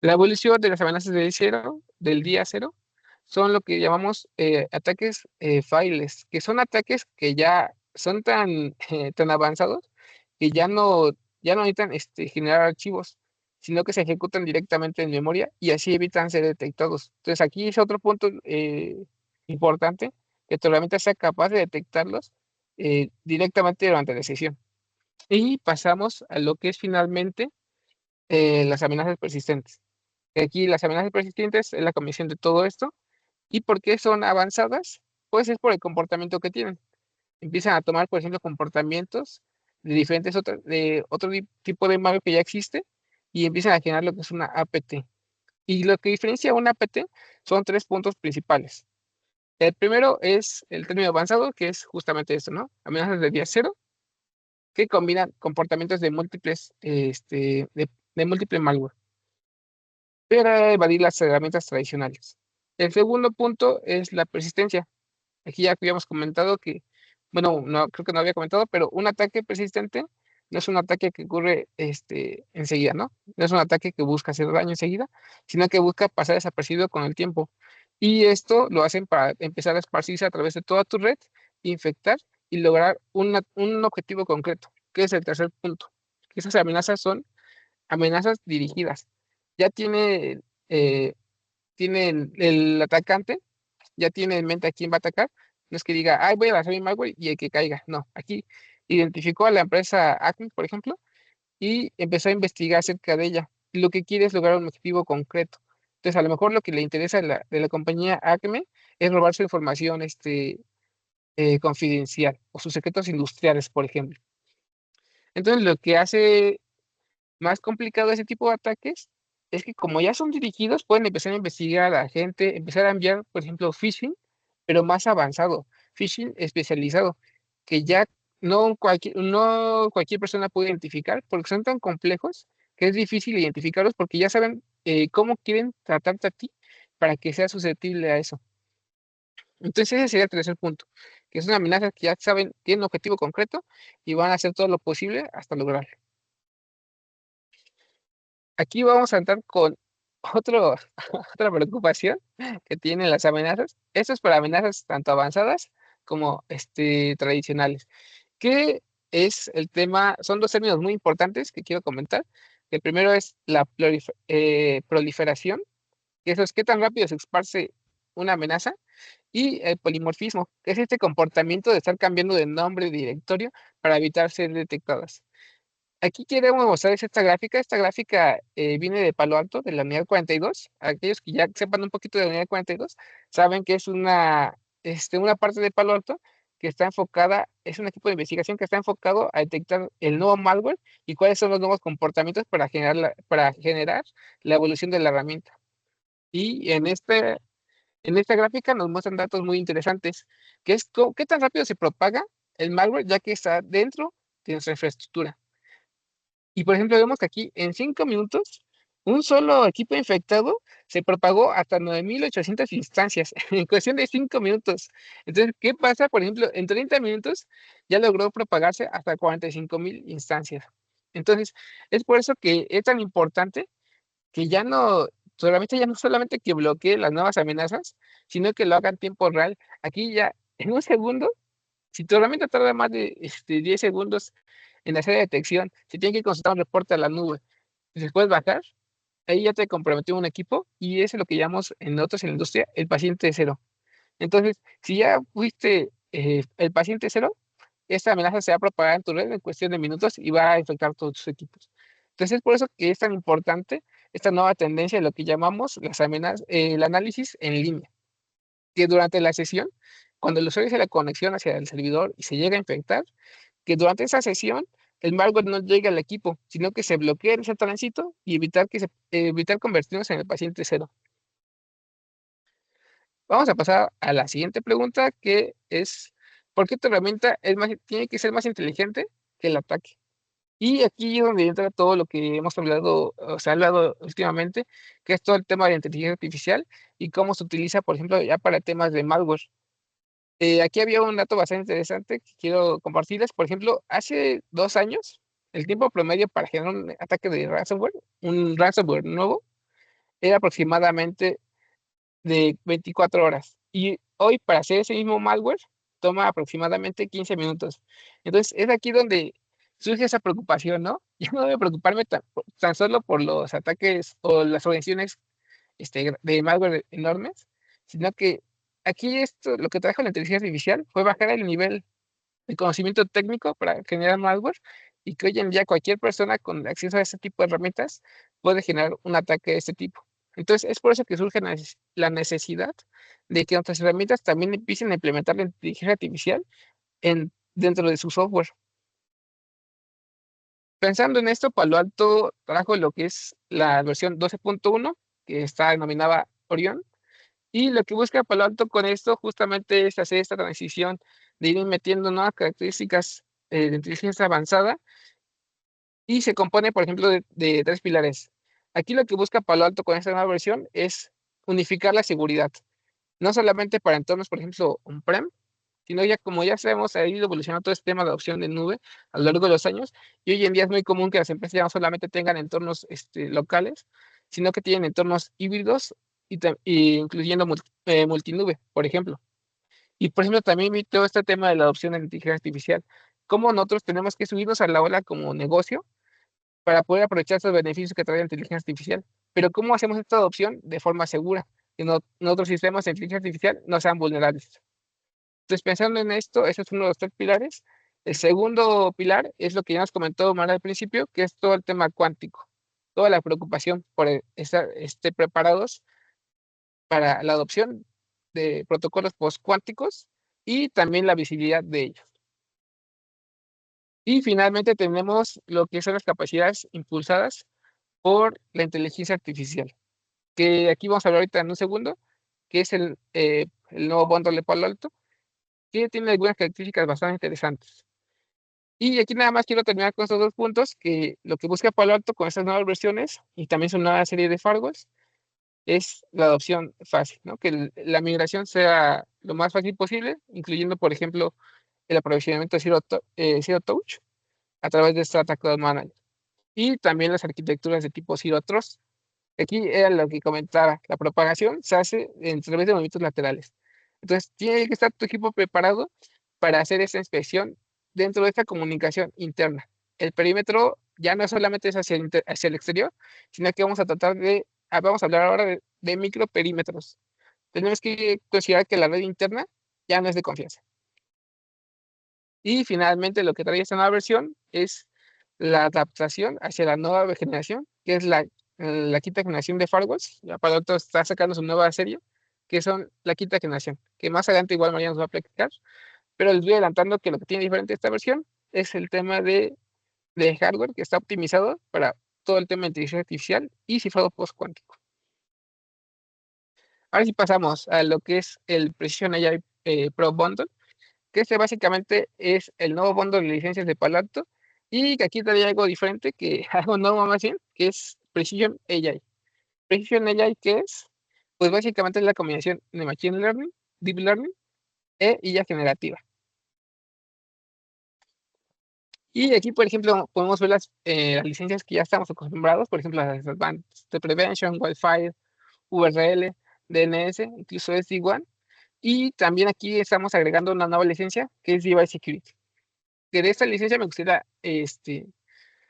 La evolución de las amenazas del día cero, son lo que llamamos ataques files, que son ataques que ya son tan avanzados que ya no necesitan generar archivos, sino que se ejecutan directamente en memoria y así evitan ser detectados. Entonces aquí es otro punto importante, que tu herramienta sea capaz de detectarlos directamente durante la sesión. Y pasamos a lo que es finalmente las amenazas persistentes. Aquí las amenazas persistentes es la combinación de todo esto. ¿Y por qué son avanzadas? Pues es por el comportamiento que tienen. Empiezan a tomar, por ejemplo, comportamientos de diferentes de otro tipo de malware que ya existe y empiezan a generar lo que es una APT. Y lo que diferencia una APT son 3 puntos principales. El primero es el término avanzado, que es justamente esto, ¿no? Amenazas de día cero, que combinan comportamientos de múltiples, de múltiple malware, para evadir las herramientas tradicionales. El segundo punto es la persistencia. Aquí ya habíamos comentado que, bueno, no, creo que no había comentado, pero un ataque persistente no es un ataque que ocurre enseguida, ¿no? No es un ataque que busca hacer daño enseguida, sino que busca pasar desapercibido con el tiempo. Y esto lo hacen para empezar a esparcirse a través de toda tu red, infectar y lograr un objetivo concreto, que es el tercer punto. Esas amenazas son amenazas dirigidas. Ya eh, tiene el atacante, ya tiene en mente a quién va a atacar. No es que diga, ay, voy a lanzar mi malware y el que caiga. No, aquí identificó a la empresa Acme, por ejemplo, y empezó a investigar acerca de ella. Lo que quiere es lograr un objetivo concreto. Entonces, a lo mejor lo que le interesa de la compañía Acme es robar su información confidencial o sus secretos industriales, por ejemplo. Entonces, lo que hace más complicado ese tipo de ataques es que como ya son dirigidos, pueden empezar a investigar a la gente, empezar a enviar, por ejemplo, phishing, pero más avanzado, phishing especializado, que ya no cualquier persona puede identificar porque son tan complejos que es difícil identificarlos porque ya saben cómo quieren tratarte a ti para que seas susceptible a eso. Entonces ese sería el tercer punto, que es una amenaza que ya saben, tienen un objetivo concreto y van a hacer todo lo posible hasta lograrlo. Aquí vamos a entrar con otro, otra preocupación que tienen las amenazas. Esto es para amenazas tanto avanzadas como tradicionales. ¿Qué es el tema? Son dos términos muy importantes que quiero comentar. El primero es la proliferación, que eso es qué tan rápido se esparce una amenaza, y el polimorfismo, que es este comportamiento de estar cambiando de nombre de directorio para evitar ser detectadas. Aquí queremos mostrar esta gráfica. Esta gráfica viene de Palo Alto, de la unidad 42. Aquellos que ya sepan un poquito de la unidad 42, saben que es una parte de Palo Alto que está enfocada, es un equipo de investigación que está enfocado a detectar el nuevo malware y cuáles son los nuevos comportamientos para generar la evolución de la herramienta. Y en esta gráfica nos muestran datos muy interesantes, que es qué tan rápido se propaga el malware ya que está dentro de nuestra infraestructura. Y por ejemplo, vemos que aquí en 5 minutos, un solo equipo infectado se propagó hasta 9.800 instancias en cuestión de 5 minutos. Entonces, ¿qué pasa? Por ejemplo, en 30 minutos ya logró propagarse hasta 45.000 instancias. Entonces, es por eso que es tan importante que ya no solamente que bloquee las nuevas amenazas, sino que lo haga en tiempo real. Aquí ya, en un segundo, si tu herramienta tarda más de 10 segundos en hacer la detección, se tiene que consultar un reporte a la nube. Después bajar, ahí ya te comprometió un equipo y eso es lo que llamamos en nosotros en la industria el paciente cero. Entonces, si ya fuiste el paciente cero, esta amenaza se va a propagar en tu red en cuestión de minutos y va a infectar todos tus equipos. Entonces, es por eso que es tan importante esta nueva tendencia de lo que llamamos las amenazas, el análisis en línea, que durante la sesión, cuando el usuario hace la conexión hacia el servidor y se llega a infectar, que durante esa sesión el malware no llegue al equipo, sino que se bloquee ese tránsito y evitar convertirnos en el paciente cero. Vamos a pasar a la siguiente pregunta, que es, ¿por qué tu herramienta tiene que ser más inteligente que el ataque? Y aquí es donde entra todo lo que hemos hablado, o se ha hablado últimamente, que es todo el tema de la inteligencia artificial y cómo se utiliza, por ejemplo, ya para temas de malware. Aquí había un dato bastante interesante que quiero compartirles. Por ejemplo, hace 2 años, el tiempo promedio para generar un ataque de ransomware, un ransomware nuevo, era aproximadamente de 24 horas. Y hoy, para hacer ese mismo malware, toma aproximadamente 15 minutos. Entonces, es aquí donde surge esa preocupación, ¿no? Yo no debo preocuparme tan solo por los ataques o las organizaciones de malware enormes, sino que aquí lo que trajo la inteligencia artificial fue bajar el nivel de conocimiento técnico para generar malware y que hoy en día cualquier persona con acceso a este tipo de herramientas puede generar un ataque de este tipo. Entonces, es por eso que surge la necesidad de que nuestras herramientas también empiecen a implementar la inteligencia artificial dentro de su software. Pensando en esto, Palo Alto trajo lo que es la versión 12.1, que está denominada Orion, y lo que busca Palo Alto con esto justamente es hacer esta transición de ir metiendo nuevas características de inteligencia avanzada y se compone, por ejemplo, de tres pilares. Aquí lo que busca Palo Alto con esta nueva versión es unificar la seguridad, no solamente para entornos, por ejemplo, on-prem, sino ya como ya sabemos, ha ido evolucionando todo este tema de adopción de nube a lo largo de los años, y hoy en día es muy común que las empresas ya no solamente tengan entornos locales, sino que tienen entornos híbridos y incluyendo multinube, por ejemplo. Y por ejemplo, también vi todo este tema de la adopción de la inteligencia artificial, cómo nosotros tenemos que subirnos a la ola como negocio para poder aprovechar esos beneficios que trae la inteligencia artificial. Pero ¿cómo hacemos esta adopción de forma segura? Que nuestros sistemas de inteligencia artificial no sean vulnerables. Entonces, pensando en esto, ese es uno de los tres pilares. El segundo pilar es lo que ya nos comentó Mara al principio, que es todo el tema cuántico, toda la preocupación por estar preparados para la adopción de protocolos postcuánticos y también la visibilidad de ellos. Y finalmente tenemos lo que son las capacidades impulsadas por la inteligencia artificial, que aquí vamos a hablar ahorita en un segundo, que es el nuevo bundle de Palo Alto, que tiene algunas características bastante interesantes. Y aquí nada más quiero terminar con estos dos puntos, que lo que busca Palo Alto con estas nuevas versiones y también su nueva serie de firewalls es la adopción fácil, ¿no? Que la migración sea lo más fácil posible, incluyendo, por ejemplo, el aprovisionamiento Zero Touch a través de Strata Cloud Manager. Y también las arquitecturas de tipo Zero Trust. Aquí era lo que comentaba, la propagación se hace a través de movimientos laterales. Entonces, tiene que estar tu equipo preparado para hacer esa inspección dentro de esta comunicación interna. El perímetro ya no solamente es hacia el exterior, sino que vamos a hablar ahora de microperímetros. Tenemos que considerar que la red interna ya no es de confianza. Y finalmente, lo que trae esta nueva versión es la adaptación hacia la nueva generación, que es la quinta generación de firewalls. Ya Palo Alto está sacando su nueva serie, que son la quinta generación, que más adelante igual María nos va a platicar, pero les voy adelantando que lo que tiene diferente esta versión es el tema de hardware que está optimizado para todo el tema de inteligencia artificial y cifrado post-cuántico. Ahora sí pasamos a lo que es el Precision AI Pro Bundle, que este básicamente es el nuevo bundle de licencias de Palo Alto, y que aquí trae algo diferente, que algo nuevo más bien, que es Precision AI. Precision AI, ¿qué es? Pues básicamente es la combinación de Machine Learning, Deep Learning e IA generativa. Y aquí, por ejemplo, podemos ver las licencias que ya estamos acostumbrados, por ejemplo, las Advanced Prevention, Wi-Fi, URL, DNS, incluso SD-WAN. Y también aquí estamos agregando una nueva licencia que es Device Security. Que de esta licencia me gustaría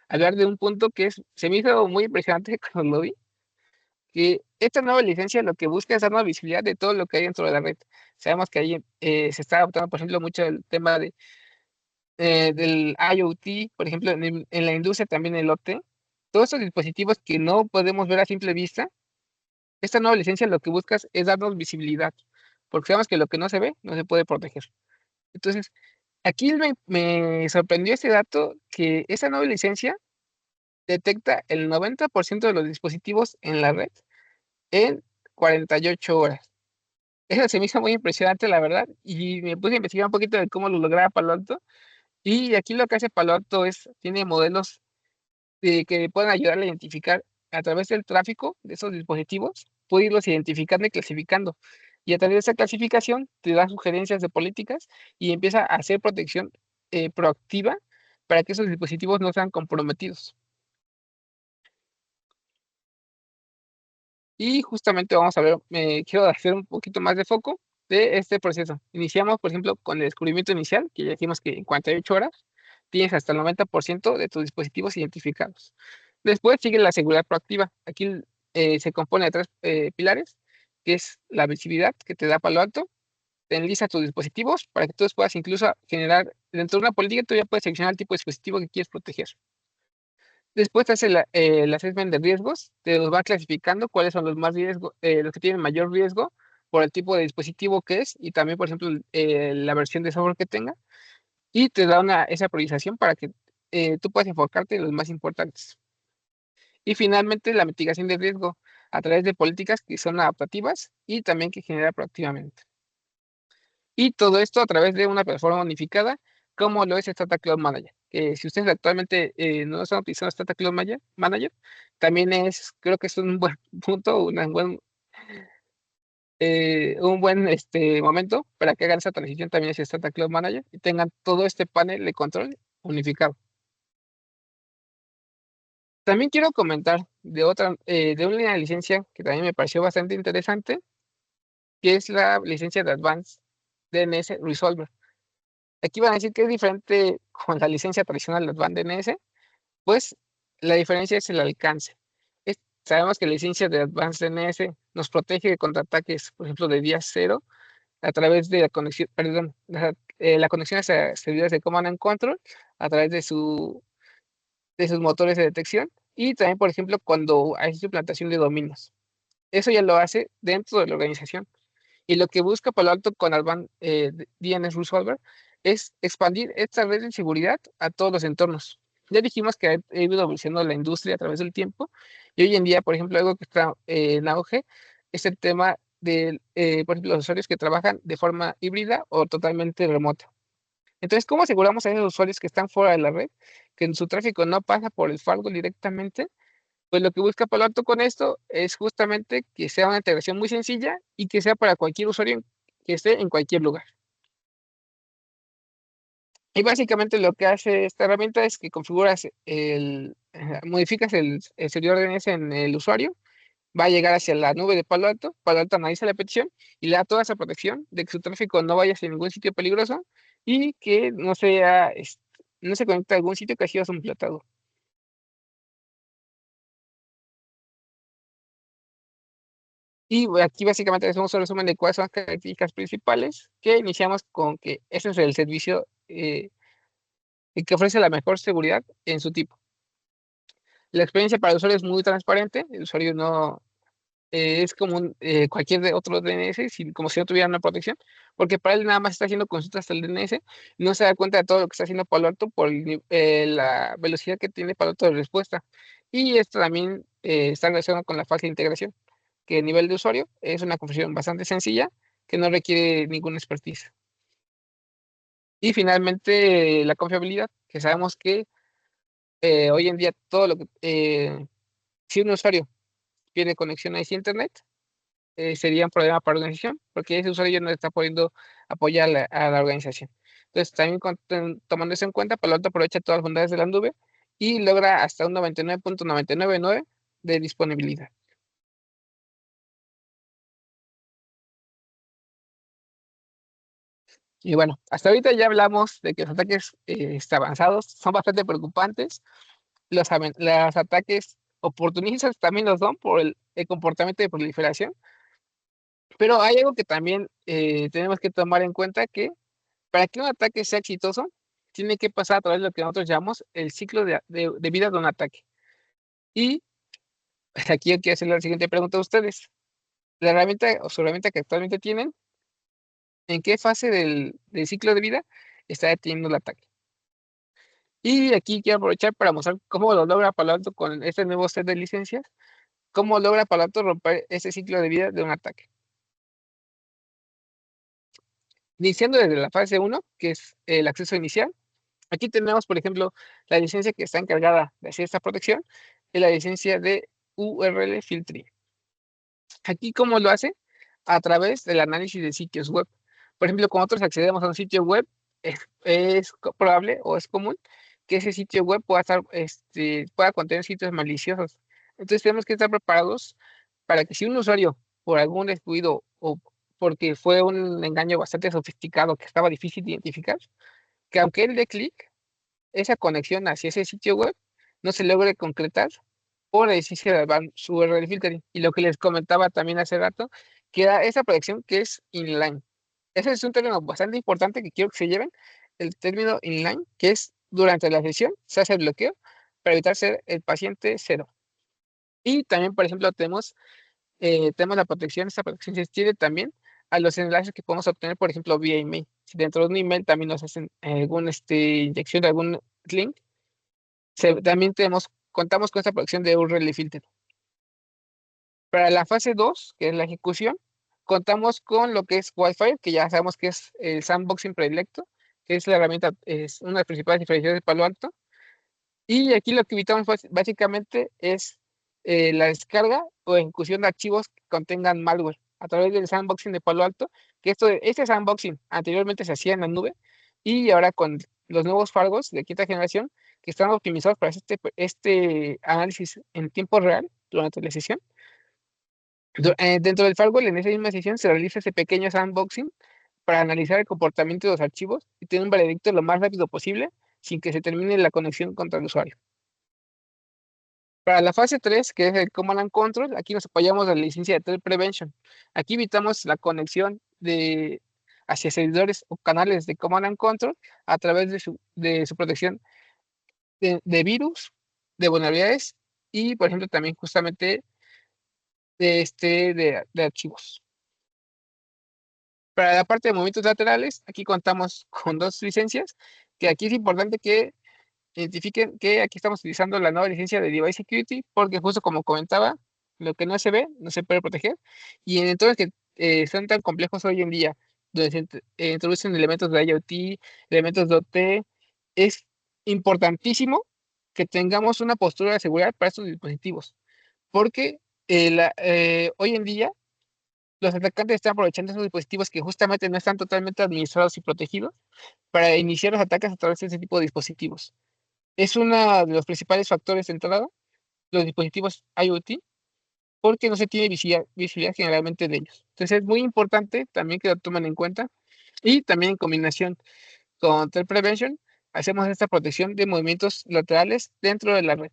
hablar de un punto que se me hizo muy impresionante cuando lo vi, que esta nueva licencia lo que busca es darnos visibilidad de todo lo que hay dentro de la red. Sabemos que ahí se está adoptando, por ejemplo, mucho el tema del IoT, por ejemplo, en la industria también el OT. Todos estos dispositivos que no podemos ver a simple vista, esta nueva licencia lo que busca es darnos visibilidad, porque sabemos que lo que no se ve no se puede proteger. Entonces, aquí me sorprendió este dato, que esta nueva licencia detecta el 90% de los dispositivos en la red en 48 horas. Eso se me hizo muy impresionante, la verdad, y me puse a investigar un poquito de cómo lo lograba Palo Alto. Y aquí lo que hace Palo Alto tiene modelos que pueden ayudarle a identificar a través del tráfico de esos dispositivos, puede irlos identificando y clasificando. Y a través de esa clasificación te da sugerencias de políticas y empieza a hacer protección proactiva para que esos dispositivos no sean comprometidos. Y justamente vamos a ver, quiero hacer un poquito más de foco de este proceso. Iniciamos, por ejemplo, con el descubrimiento inicial, que ya dijimos que en 48 horas tienes hasta el 90% de tus dispositivos identificados. Después sigue la seguridad proactiva. Aquí se compone de tres pilares, que es la visibilidad que te da Palo Alto, te enliza tus dispositivos para que tú puedas incluso generar, dentro de una política, tú ya puedes seleccionar el tipo de dispositivo que quieres proteger. Después te hace el assessment de riesgos, te los va clasificando cuáles son los más riesgos, los que tienen mayor riesgo por el tipo de dispositivo que es y también, por ejemplo, la versión de software que tenga, y te da esa priorización para que tú puedes enfocarte en los más importantes. Y finalmente, la mitigación de riesgo a través de políticas que son adaptativas y también que genera proactivamente. Y todo esto a través de una plataforma unificada como lo es Stata Cloud Manager. Que si ustedes actualmente no están utilizando Stata Cloud Manager, también creo que es un buen punto, un buen momento para que hagan esa transición también hacia Stata Cloud Manager y tengan todo este panel de control unificado. También quiero comentar de una licencia que también me pareció bastante interesante, que es la licencia de Advanced DNS Resolver. Aquí van a decir que es diferente con la licencia tradicional de Advanced DNS, pues la diferencia es el alcance. Sabemos que la licencia de Advanced DNS nos protege contra ataques, por ejemplo, de día cero a través de la conexión, perdón, la conexión a servidores de Command and Control a través de sus motores de detección y también, por ejemplo, cuando hay suplantación de dominios. Eso ya lo hace dentro de la organización. Y lo que busca Palo Alto con Advanced DNS Resolver es expandir esta red de seguridad a todos los entornos. Ya dijimos que ha ido evolucionando la industria a través del tiempo y hoy en día, por ejemplo, algo que está en auge es el tema de, por ejemplo, los usuarios que trabajan de forma híbrida o totalmente remota. Entonces, ¿cómo aseguramos a esos usuarios que están fuera de la red que en su tráfico no pasa por el firewall directamente? Pues lo que busca Palo Alto con esto es justamente que sea una integración muy sencilla y que sea para cualquier usuario que esté en cualquier lugar. Y básicamente lo que hace esta herramienta es que modificas el servidor DNS en el usuario, va a llegar hacia la nube de Palo Alto analiza la petición y le da toda esa protección de que su tráfico no vaya hacia ningún sitio peligroso y que no se conecte a algún sitio que ha sido supplantado. Y aquí básicamente hacemos un resumen de cuáles son las características principales, que iniciamos con que ese es el servicio que ofrece la mejor seguridad en su tipo. La experiencia para el usuario es muy transparente, el usuario no es como cualquier otro DNS, como si no tuviera una protección, porque para él nada más está haciendo consultas al DNS, no se da cuenta de todo lo que está haciendo Palo Alto por la velocidad que tiene Palo Alto de respuesta. Y esto también está relacionado con la fase de integración, que a nivel de usuario es una configuración bastante sencilla que no requiere ninguna expertise. Y finalmente la confiabilidad, que sabemos que hoy en día si un usuario pierde conexión a ese internet, sería un problema para la organización, porque ese usuario ya no está pudiendo apoyar a la organización. Entonces, también tomando eso en cuenta, Palo Alto aprovecha todas las bondades de la nube y logra hasta un 99.999 de disponibilidad. Y bueno, hasta ahorita ya hablamos de que los ataques avanzados son bastante preocupantes. Los ataques oportunistas también los son por el comportamiento de proliferación. Pero hay algo que también tenemos que tomar en cuenta que para que un ataque sea exitoso, tiene que pasar a través de lo que nosotros llamamos el ciclo de vida de un ataque. Y aquí yo quiero hacerle la siguiente pregunta a ustedes. La herramienta o su herramienta que actualmente tienen, ¿en qué fase del ciclo de vida está deteniendo el ataque? Y aquí quiero aprovechar para mostrar cómo lo logra Palo Alto con este nuevo set de licencias, cómo logra Palo Alto romper ese ciclo de vida de un ataque. Iniciando desde la fase 1, que es el acceso inicial, aquí tenemos, por ejemplo, la licencia que está encargada de hacer esta protección, es la licencia de URL Filtering. Aquí, ¿cómo lo hace? A través del análisis de sitios web. Por ejemplo, cuando nosotros accedemos a un sitio web, es probable o es común que ese sitio web pueda contener sitios maliciosos. Entonces, tenemos que estar preparados para que si un usuario, por algún descuido o porque fue un engaño bastante sofisticado que estaba difícil de identificar, que aunque él dé clic, esa conexión hacia ese sitio web no se logre concretar por el sitio de su URL filtering. Y lo que les comentaba también hace rato, que era esa protección que es inline. Ese es un término bastante importante que quiero que se lleven, el término inline, que es durante la sesión se hace el bloqueo para evitar ser el paciente cero. Y también, por ejemplo, tenemos la protección, esta protección se extiende también a los enlaces que podemos obtener, por ejemplo, vía email. Si dentro de un email también nos hacen alguna inyección de algún link, También contamos con esta protección de URL filter. Para la fase 2, que es la ejecución, contamos con lo que es Wi-Fi, que ya sabemos que es el sandboxing predilecto, que es la herramienta, es una de las principales diferencias de Palo Alto. Y aquí lo que evitamos básicamente es la descarga o ejecución de archivos que contengan malware a través del sandboxing de Palo Alto, que este sandboxing anteriormente se hacía en la nube y ahora con los nuevos firewalls de quinta generación que están optimizados para este análisis en tiempo real durante la sesión. Dentro del firewall, en esa misma sesión, se realiza ese pequeño sandboxing para analizar el comportamiento de los archivos y tener un veredicto lo más rápido posible sin que se termine la conexión contra el usuario. Para la fase 3, que es el Command and Control, aquí nos apoyamos de la licencia de Threat Prevention. Aquí evitamos la conexión hacia servidores o canales de Command and Control a través de su protección de virus, de vulnerabilidades y, por ejemplo, también justamente de archivos. Para la parte de movimientos laterales, aquí contamos con 2 licencias, que aquí es importante que identifiquen que aquí estamos utilizando la nueva licencia de Device Security, porque justo como comentaba, lo que no se ve, no se puede proteger, y en entornos que son tan complejos hoy en día, donde se introducen elementos de IoT, elementos de OT, es importantísimo que tengamos una postura de seguridad para estos dispositivos, porque hoy en día los atacantes están aprovechando esos dispositivos que justamente no están totalmente administrados y protegidos para iniciar los ataques a través de ese tipo de dispositivos. Es uno de los principales factores de entrada, los dispositivos IoT, porque no se tiene visibilidad generalmente de ellos. Entonces es muy importante también que lo tomen en cuenta y también en combinación con Threat Prevention hacemos esta protección de movimientos laterales dentro de la red.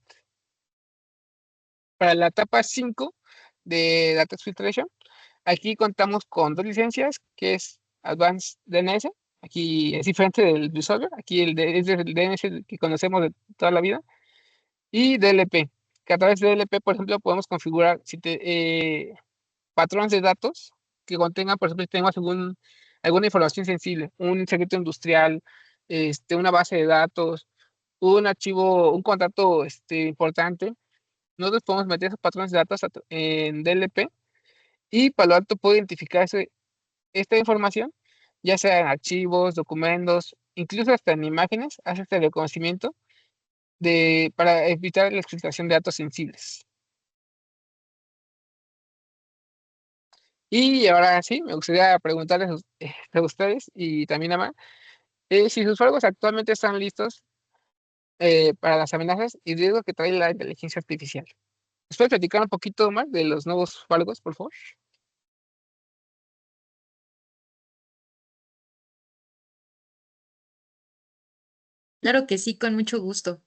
Para la etapa 5 de Data Filtration, aquí contamos con 2 licencias, que es Advanced DNS, aquí es diferente del Resolver, aquí es el DNS que conocemos de toda la vida, y DLP, que a través de DLP, por ejemplo, podemos configurar patrones de datos que contengan, por ejemplo, si tenemos alguna información sensible, un secreto industrial, una base de datos, un archivo, un contrato importante. Nosotros podemos meter esos patrones de datos en DLP y Palo Alto puede identificar esta información, ya sea en archivos, documentos, incluso hasta en imágenes, hace este reconocimiento para evitar la exfiltración de datos sensibles. Y ahora sí, me gustaría preguntarles a ustedes y también a Mar, si sus juegos actualmente están listos para las amenazas y riesgos que trae la inteligencia artificial. ¿Nos puede platicar un poquito más de los nuevos juegos, por favor?
Claro que sí, con mucho gusto.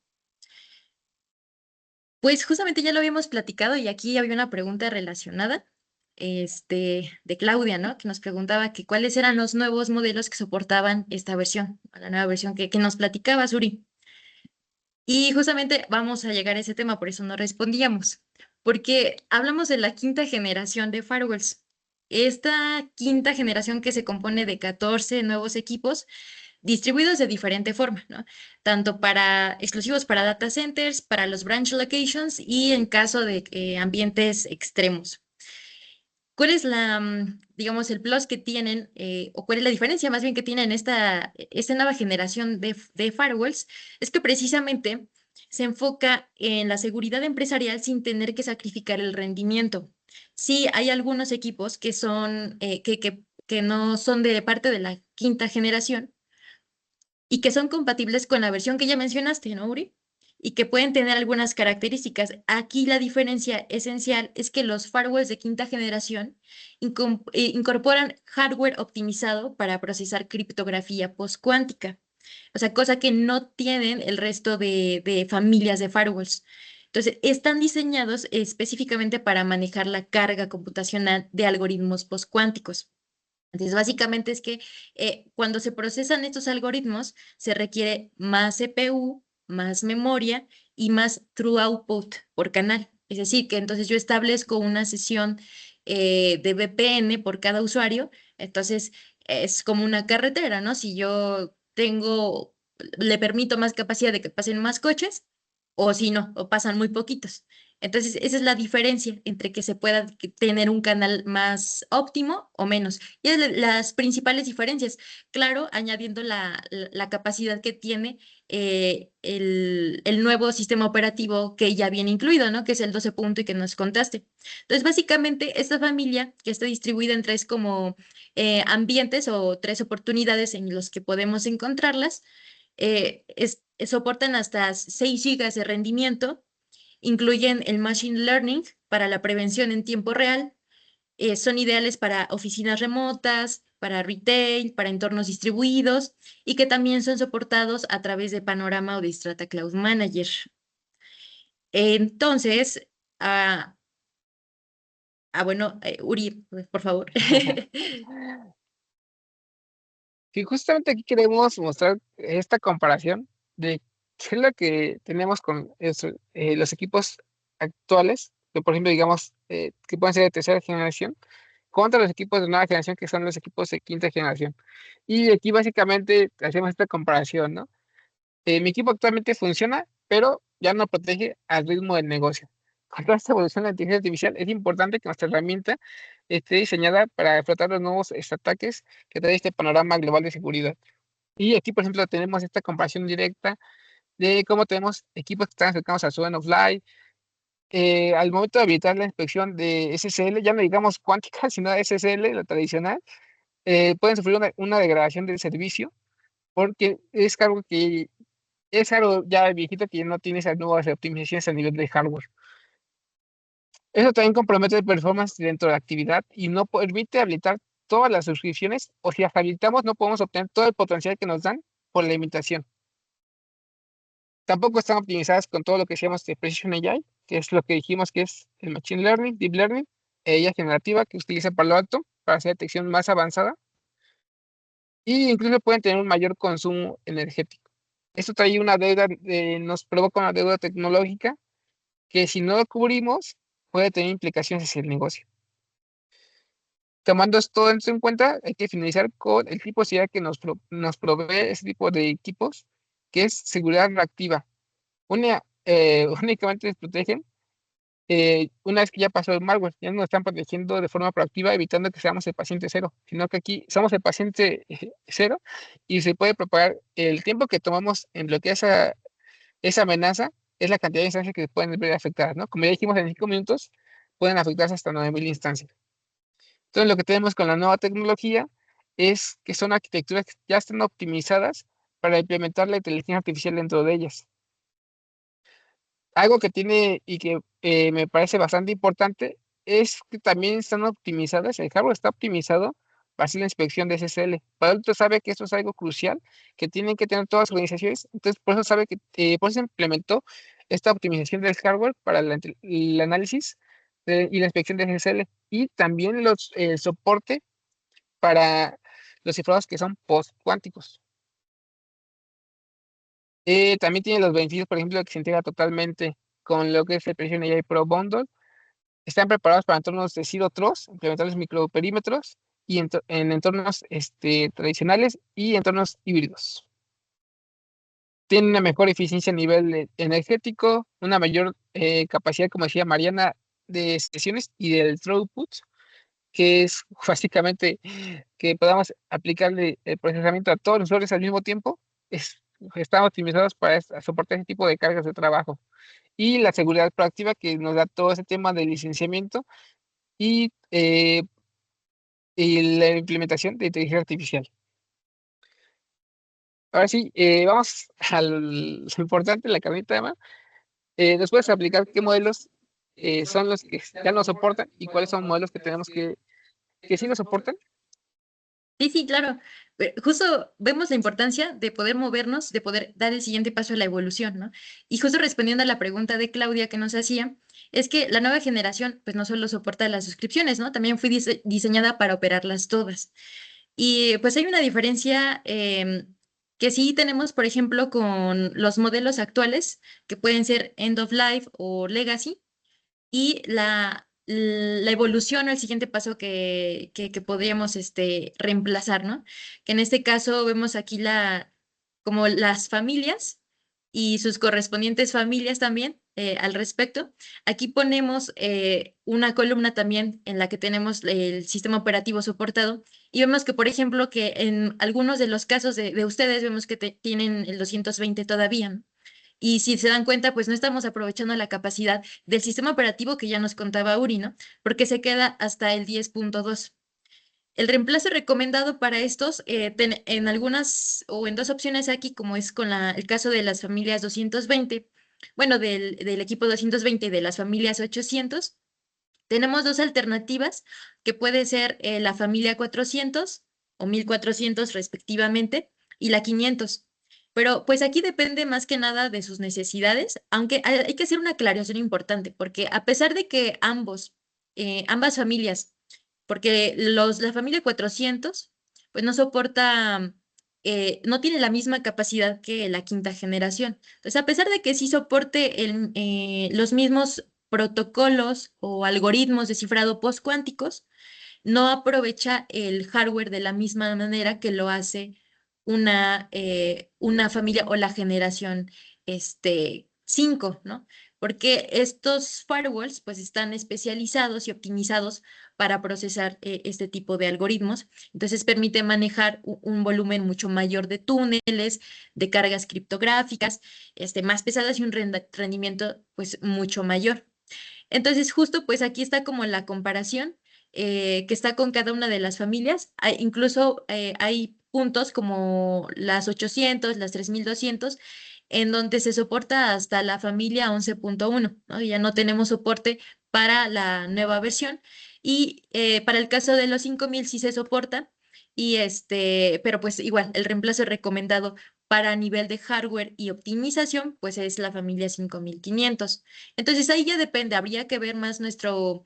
Pues justamente ya lo habíamos platicado y aquí había una pregunta relacionada, de Claudia, ¿no? Que nos preguntaba que cuáles eran los nuevos modelos que soportaban esta versión, la nueva versión que nos platicaba, Suri. Y justamente vamos a llegar a ese tema, por eso no respondíamos, porque hablamos de la quinta generación de firewalls. Esta quinta generación que se compone de 14 nuevos equipos distribuidos de diferente forma, ¿no? Tanto para exclusivos para data centers, para los branch locations y en caso de ambientes extremos. ¿Cuál es digamos, el plus que tienen, o cuál es la diferencia más bien que tienen esta nueva generación de firewalls? Es que precisamente se enfoca en la seguridad empresarial sin tener que sacrificar el rendimiento. Sí, hay algunos equipos que son, que no son de parte de la quinta generación y que son compatibles con la versión que ya mencionaste, ¿no, Uri? Y que pueden tener algunas características. Aquí la diferencia esencial es que los firewalls de quinta generación incorporan hardware optimizado para procesar criptografía postcuántica, o sea, cosa que no tienen el resto de familias de firewalls. Entonces, están diseñados específicamente para manejar la carga computacional de algoritmos postcuánticos. Entonces, básicamente es que cuando se procesan estos algoritmos, se requiere más CPU, más memoria y más true output por canal. Es decir, que entonces yo establezco una sesión de VPN por cada usuario, entonces es como una carretera, ¿no? Si yo le permito más capacidad de que pasen más coches, o si no, o pasan muy poquitos. Entonces, esa es la diferencia entre que se pueda tener un canal más óptimo o menos. Y es las principales diferencias, claro, añadiendo la capacidad que tiene el nuevo sistema operativo que ya viene incluido, ¿no? Que es el 12 punto y que nos contaste. Entonces, básicamente, esta familia que está distribuida en tres como ambientes o tres oportunidades en los que podemos encontrarlas, soportan hasta 6 gigas de rendimiento, incluyen el Machine Learning para la prevención en tiempo real, son ideales para oficinas remotas, para retail, para entornos distribuidos y que también son soportados a través de Panorama o de Strata Cloud Manager. Entonces, bueno, Uri, por favor.
Y justamente aquí queremos mostrar esta comparación de qué es lo que tenemos con los equipos actuales, que por ejemplo, digamos, que pueden ser de tercera generación, contra los equipos de nueva generación, que son los equipos de quinta generación. Y aquí básicamente hacemos esta comparación, ¿no? Mi equipo actualmente funciona, pero ya no protege al ritmo del negocio. Con toda esta evolución de la inteligencia artificial, es importante que nuestra herramienta esté diseñada para afrontar los nuevos ataques que trae este panorama global de seguridad. Y aquí, por ejemplo, tenemos esta comparación directa de cómo tenemos equipos que están cercanos a su end of life. Al momento de habilitar la inspección de SSL, ya no digamos cuántica, sino SSL, la tradicional, pueden sufrir una degradación del servicio porque es algo ya viejito que ya no tiene esas nuevas optimizaciones a nivel de hardware. Eso también compromete el performance dentro de la actividad y no permite habilitar todas las suscripciones, o si las habilitamos no podemos obtener todo el potencial que nos dan por la limitación. Tampoco están optimizadas con todo lo que decíamos de Precision AI, que es lo que dijimos que es el Machine Learning, Deep Learning, IA generativa que utiliza Palo Alto para hacer detección más avanzada, y incluso pueden tener un mayor consumo energético. Esto trae una deuda, nos provoca una deuda tecnológica que si no lo cubrimos puede tener implicaciones hacia el negocio. Tomando todo esto en cuenta, hay que finalizar con el tipo de seguridad que nos provee ese tipo de equipos, que es seguridad reactiva. Únicamente nos protegen una vez que ya pasó el malware, ya no nos están protegiendo de forma proactiva, evitando que seamos el paciente cero, sino que aquí somos el paciente cero y se puede propagar el tiempo que tomamos en bloquear esa amenaza, es la cantidad de instancias que se pueden ver afectadas, ¿no? Como ya dijimos, en 5 minutos pueden afectarse hasta 9000 instancias. Entonces, lo que tenemos con la nueva tecnología es que son arquitecturas que ya están optimizadas para implementar la inteligencia artificial dentro de ellas. Algo que tiene y que me parece bastante importante es que también están optimizadas, el hardware está optimizado para hacer la inspección de SSL. Palo Alto sabe que esto es algo crucial, que tienen que tener todas las organizaciones, entonces por eso sabe que, por eso implementó esta optimización del hardware para el análisis y la inspección de SSL, y también el soporte para los cifrados que son post-cuánticos. También tiene los beneficios, por ejemplo, que se integra totalmente con lo que es el Precision AI Pro Bundle. Están preparados para entornos de Zero Trust, implementar los microperímetros y en entornos tradicionales y entornos híbridos. Tienen una mejor eficiencia a nivel energético, una mayor capacidad, como decía Mariana, de sesiones y del throughput, que es básicamente que podamos aplicarle el procesamiento a todos los usuarios al mismo tiempo. Están optimizados para soportar ese tipo de cargas de trabajo. Y la seguridad proactiva que nos da todo ese tema de licenciamiento y, y la implementación de inteligencia artificial. Ahora sí, vamos a lo importante, la carnita de más. ¿Nos puedes explicar qué modelos son los que ya no soportan y cuáles son modelos que tenemos que sí nos soportan?
Sí, sí, claro. Justo vemos la importancia de poder movernos, de poder dar el siguiente paso a la evolución, ¿no? Y justo respondiendo a la pregunta de Claudia que nos hacía, es que la nueva generación, pues no solo soporta las suscripciones, ¿no? También fue diseñada para operarlas todas. Y pues hay una diferencia que sí tenemos, por ejemplo, con los modelos actuales, que pueden ser End of Life o Legacy, y la evolución o el siguiente paso que podríamos reemplazar, ¿no? Que en este caso vemos aquí como las familias. y sus correspondientes familias también al respecto. Aquí ponemos una columna también en la que tenemos el sistema operativo soportado y vemos que, por ejemplo, que en algunos de los casos de ustedes vemos que tienen el 220 todavía, ¿no? Y si se dan cuenta, pues no estamos aprovechando la capacidad del sistema operativo que ya nos contaba Uri, ¿no? Porque se queda hasta el 10.2. El reemplazo recomendado para estos, en algunas o en dos opciones aquí, como es con el caso de las familias 220, bueno, del equipo 220 y de las familias 800, tenemos dos alternativas, que puede ser la familia 400 o 1400 respectivamente, y la 500. Pero pues aquí depende más que nada de sus necesidades, aunque hay que hacer una aclaración importante, porque a pesar de que ambas familias, porque la familia 400, pues no soporta, no tiene la misma capacidad que la quinta generación. Entonces, a pesar de que sí soporte los mismos protocolos o algoritmos de cifrado postcuánticos, no aprovecha el hardware de la misma manera que lo hace una familia o la generación 5, ¿no? Porque estos firewalls pues están especializados y optimizados para procesar este tipo de algoritmos. Entonces permite manejar un volumen mucho mayor de túneles, de cargas criptográficas, más pesadas y un rendimiento pues mucho mayor. Entonces, justo pues aquí está como la comparación que está con cada una de las familias. Incluso hay puntos como las 800, las 3200, en donde se soporta hasta la familia 11.1, ¿no? Ya no tenemos soporte para la nueva versión. Y para el caso de los 5000 sí se soporta. Y pero pues igual, el reemplazo recomendado para nivel de hardware y optimización, pues es la familia 5500. Entonces ahí ya depende, habría que ver más nuestro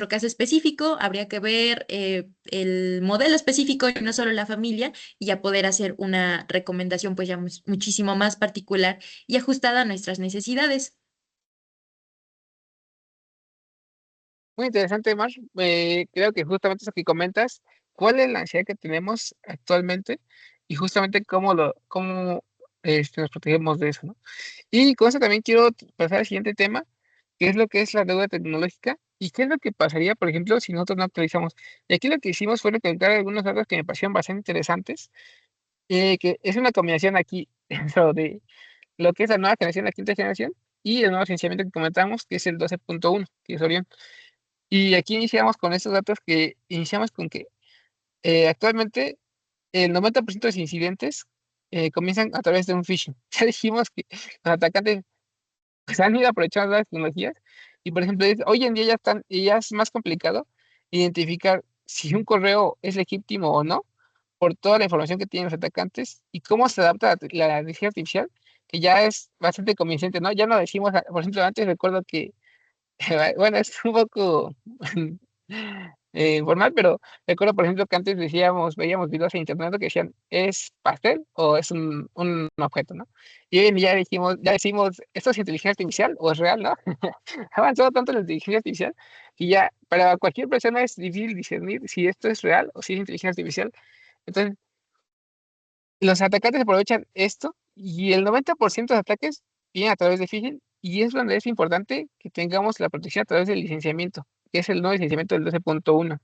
caso específico, habría que ver el modelo específico y no solo la familia, y ya poder hacer una recomendación pues ya muchísimo más particular y ajustada a nuestras necesidades.
Muy interesante, Mar. Creo que justamente eso que comentas, cuál es la ansiedad que tenemos actualmente y justamente cómo nos protegemos de eso, ¿no? Y con eso también quiero pasar al siguiente tema, que es lo que es la deuda tecnológica y qué es lo que pasaría, por ejemplo, si nosotros no actualizamos. Y aquí lo que hicimos fue recalcar algunos datos que me parecieron bastante interesantes, que es una combinación aquí dentro de lo que es la nueva generación, la quinta generación, y el nuevo licenciamiento que comentamos, que es el 12.1, que es Orión. Y aquí iniciamos con estos datos que iniciamos con que actualmente el 90% de los incidentes comienzan a través de un phishing. Ya dijimos que los atacantes pues, han ido aprovechando las tecnologías y, por ejemplo, hoy en día ya es más complicado identificar si un correo es legítimo o no por toda la información que tienen los atacantes y cómo se adapta la inteligencia artificial, que ya es bastante convincente, ¿no? Ya no decimos, por ejemplo, antes recuerdo que bueno, es un poco informal, pero recuerdo, por ejemplo, que antes veíamos videos en internet que decían, ¿es pastel o es un objeto, ¿no? Y hoy en día ya decimos, ¿esto es inteligencia artificial o es real, no? Ha avanzado tanto la inteligencia artificial que ya para cualquier persona es difícil discernir si esto es real o si es inteligencia artificial. Entonces, los atacantes aprovechan esto y el 90% de ataques vienen a través de phishing y es donde es importante que tengamos la protección a través del licenciamiento, que es el nuevo licenciamiento del 12.1.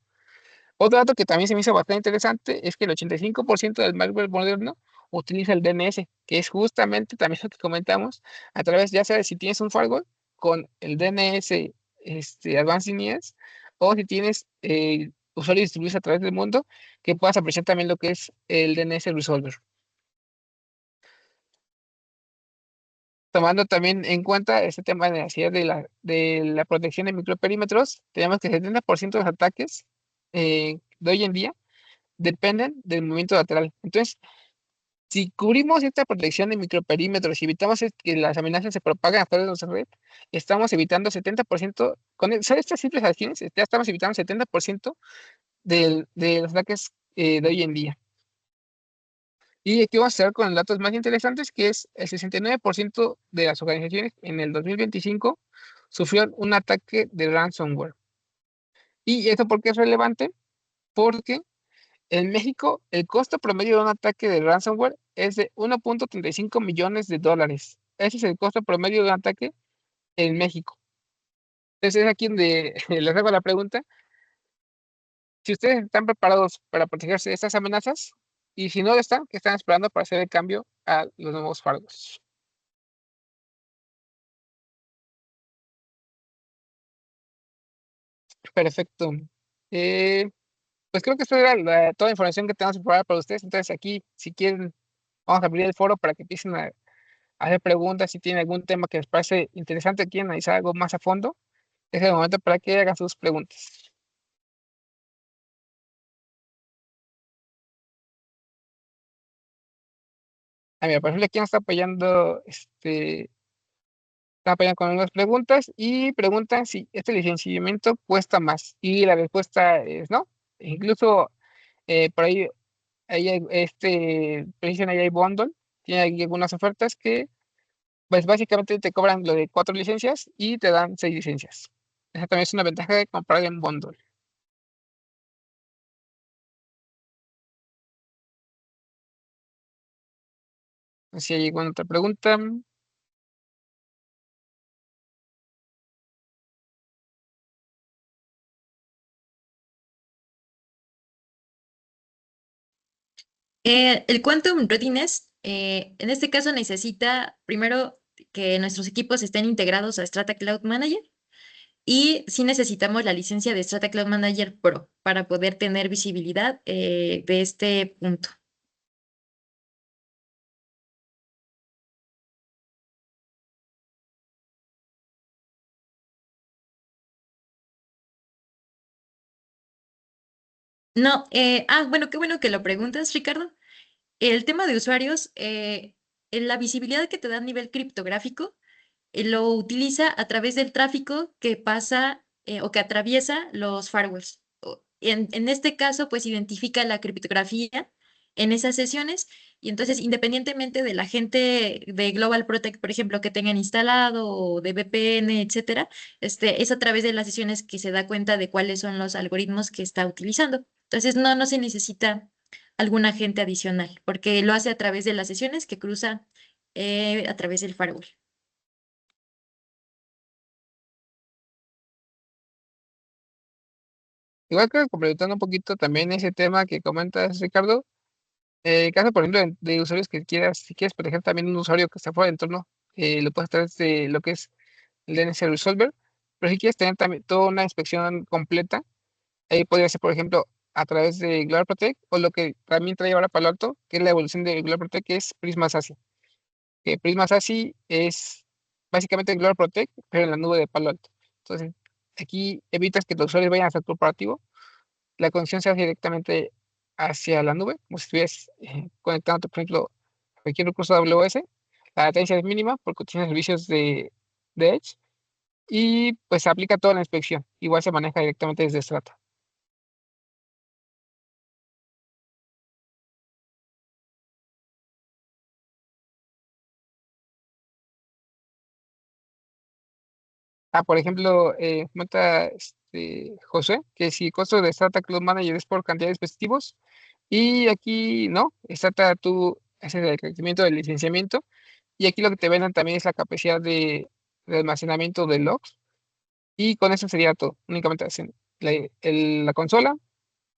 Otro dato que también se me hizo bastante interesante es que el 85% del malware moderno utiliza el DNS, que es justamente también lo que comentamos, a través ya sea de si tienes un firewall con el DNS Advanced DNS o si tienes usuarios distribuidos a través del mundo, que puedas apreciar también lo que es el DNS Resolver. Tomando también en cuenta este tema de la necesidad de la protección de microperímetros, tenemos que el 70% de los ataques de hoy en día dependen del movimiento lateral. Entonces, si cubrimos esta protección de microperímetros y evitamos que las amenazas se propaguen a través de nuestra red, estamos evitando 70%, son estas simples acciones, ya estamos evitando 70% de los ataques de hoy en día. Y aquí vamos a cerrar con los datos más interesantes, que es el 69% de las organizaciones en el 2025 sufrieron un ataque de ransomware. ¿Y esto por qué es relevante? Porque En México, el costo promedio de un ataque de ransomware es de 1.35 millones de dólares. Ese es el costo promedio de un ataque en México. Entonces es aquí donde les hago la pregunta, si ustedes están preparados para protegerse de estas amenazas, y si no lo están, ¿qué están esperando para hacer el cambio a los nuevos firewalls? Perfecto. Eh, pues creo que esta era toda la información que tenemos preparada para ustedes. Entonces aquí, si quieren, vamos a abrir el foro para que empiecen a hacer preguntas. Si tienen algún tema que les parece interesante, quieren analizar algo más a fondo, es el momento para que hagan sus preguntas. Mira, por ejemplo, aquí nos está apoyando con unas preguntas y preguntan si este licenciamiento cuesta más. Y la respuesta es no. Incluso por precisamente ahí hay bundle, tiene ahí algunas ofertas que pues básicamente te cobran lo de 4 licencias y te dan 6 licencias. Esa también es una ventaja de comprar en bundle. Si hay alguna otra pregunta.
El Quantum Readiness, en este caso necesita primero que nuestros equipos estén integrados a Strata Cloud Manager y sí necesitamos la licencia de Strata Cloud Manager Pro para poder tener visibilidad de este punto. No, bueno, qué bueno que lo preguntas, Ricardo. El tema de usuarios, en la visibilidad que te da a nivel criptográfico, lo utiliza a través del tráfico que pasa o que atraviesa los firewalls. En este caso, pues identifica la criptografía en esas sesiones y entonces independientemente de la gente de Global Protect, por ejemplo, que tengan instalado o de VPN, etcétera, es a través de las sesiones que se da cuenta de cuáles son los algoritmos que está utilizando. Entonces, no se necesita algún agente adicional porque lo hace a través de las sesiones que cruza a través del firewall.
Igual que complementando un poquito también ese tema que comentas, Ricardo, el caso, por ejemplo, de usuarios que quieras, si quieres proteger también un usuario que está fuera del entorno, lo puedes hacer desde lo que es el DNS Resolver, pero si quieres tener también toda una inspección completa, ahí podría ser, por ejemplo, a través de Global Protect, o lo que también trae ahora Palo Alto, que es la evolución de Global Protect, que es Prisma SASE. Que Prisma SASE es básicamente Global Protect, pero en la nube de Palo Alto. Entonces, aquí evitas que los usuarios vayan hacia tu corporativo, la conexión se hace directamente hacia la nube, como si estuvieras conectándote, por ejemplo, a cualquier recurso de AWS. La latencia es mínima porque tiene servicios de Edge y pues se aplica toda la inspección. Igual se maneja directamente desde Strata. Por ejemplo, comenta José que si el costo de Strata Cloud Manager es por cantidad de dispositivos, y aquí no, Strata tú haces el crecimiento del licenciamiento, y aquí lo que te venden también es la capacidad de almacenamiento de logs, y con eso sería todo. Únicamente hacen la consola,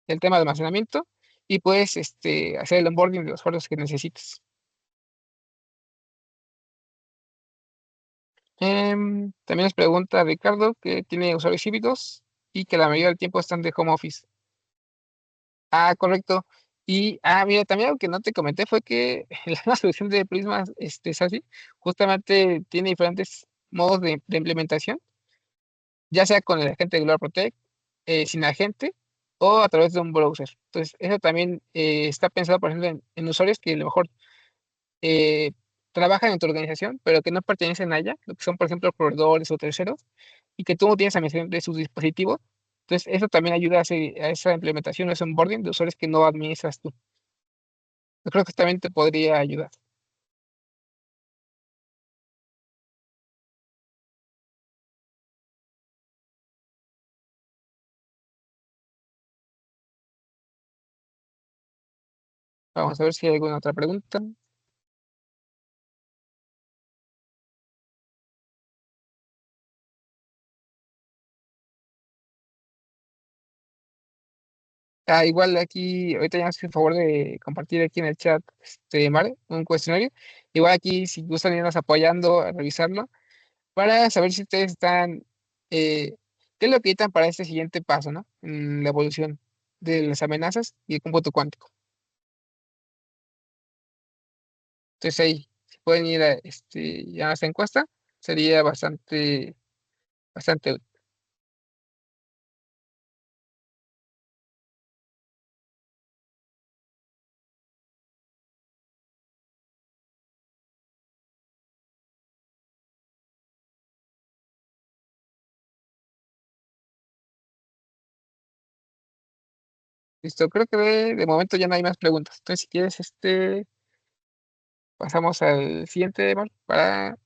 el tema de almacenamiento, y puedes hacer el onboarding de los usuarios que necesites. También nos pregunta Ricardo que tiene usuarios híbridos y que la mayoría del tiempo están de home office. Correcto. Y, mira, también algo que no te comenté fue que la nueva solución de Prisma SASE justamente tiene diferentes modos de implementación, ya sea con el agente de Global Protect, sin agente o a través de un browser. Entonces, eso también está pensado, por ejemplo, en usuarios que a lo mejor eh, trabajan en tu organización, pero que no pertenecen a ella, lo que son, por ejemplo, proveedores o terceros, y que tú no tienes administración de sus dispositivos. Entonces, eso también ayuda a esa implementación, a ese onboarding de usuarios que no administras tú. Yo creo que también te podría ayudar. Vamos a ver si hay alguna otra pregunta. Igual aquí, ahorita ya me hace el favor de compartir aquí en el chat, Mare, un cuestionario. Igual aquí, si gustan irnos apoyando a revisarlo, para saber si ustedes están, qué es lo que necesitan para este siguiente paso, ¿no? En la evolución de las amenazas y el cómputo cuántico. Entonces ahí, si pueden ir a, ya a esta encuesta, sería bastante útil. Listo, creo que de momento ya no hay más preguntas. Entonces, si quieres, pasamos al siguiente, Mar, para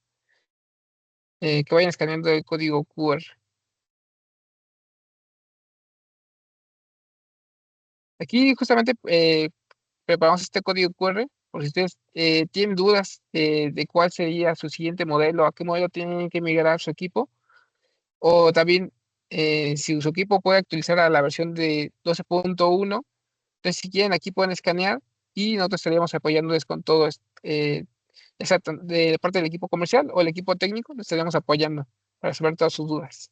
que vayan escaneando el código QR. Aquí justamente preparamos este código QR por si ustedes tienen dudas de cuál sería su siguiente modelo, a qué modelo tienen que migrar su equipo, o también si su equipo puede actualizar a la versión de 12.1. Entonces, si quieren, aquí pueden escanear y nosotros estaríamos apoyándoles con todo esto. Exacto, de parte del equipo comercial o el equipo técnico, les estaríamos apoyando para resolver todas sus dudas.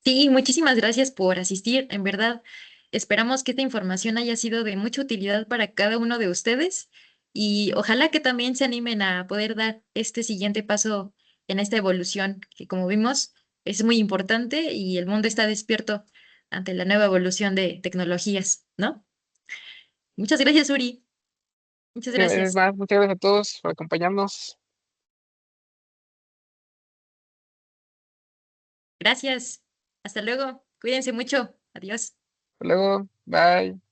Sí, muchísimas gracias por asistir. En verdad, esperamos que esta información haya sido de mucha utilidad para cada uno de ustedes y ojalá que también se animen a poder dar este siguiente paso en esta evolución, que como vimos es muy importante y el mundo está despierto ante la nueva evolución de tecnologías, ¿no? Muchas gracias, Uri. Muchas
Es
gracias.
más, muchas gracias a todos por acompañarnos.
Gracias. Hasta luego. Cuídense mucho. Adiós.
Hasta luego, bye.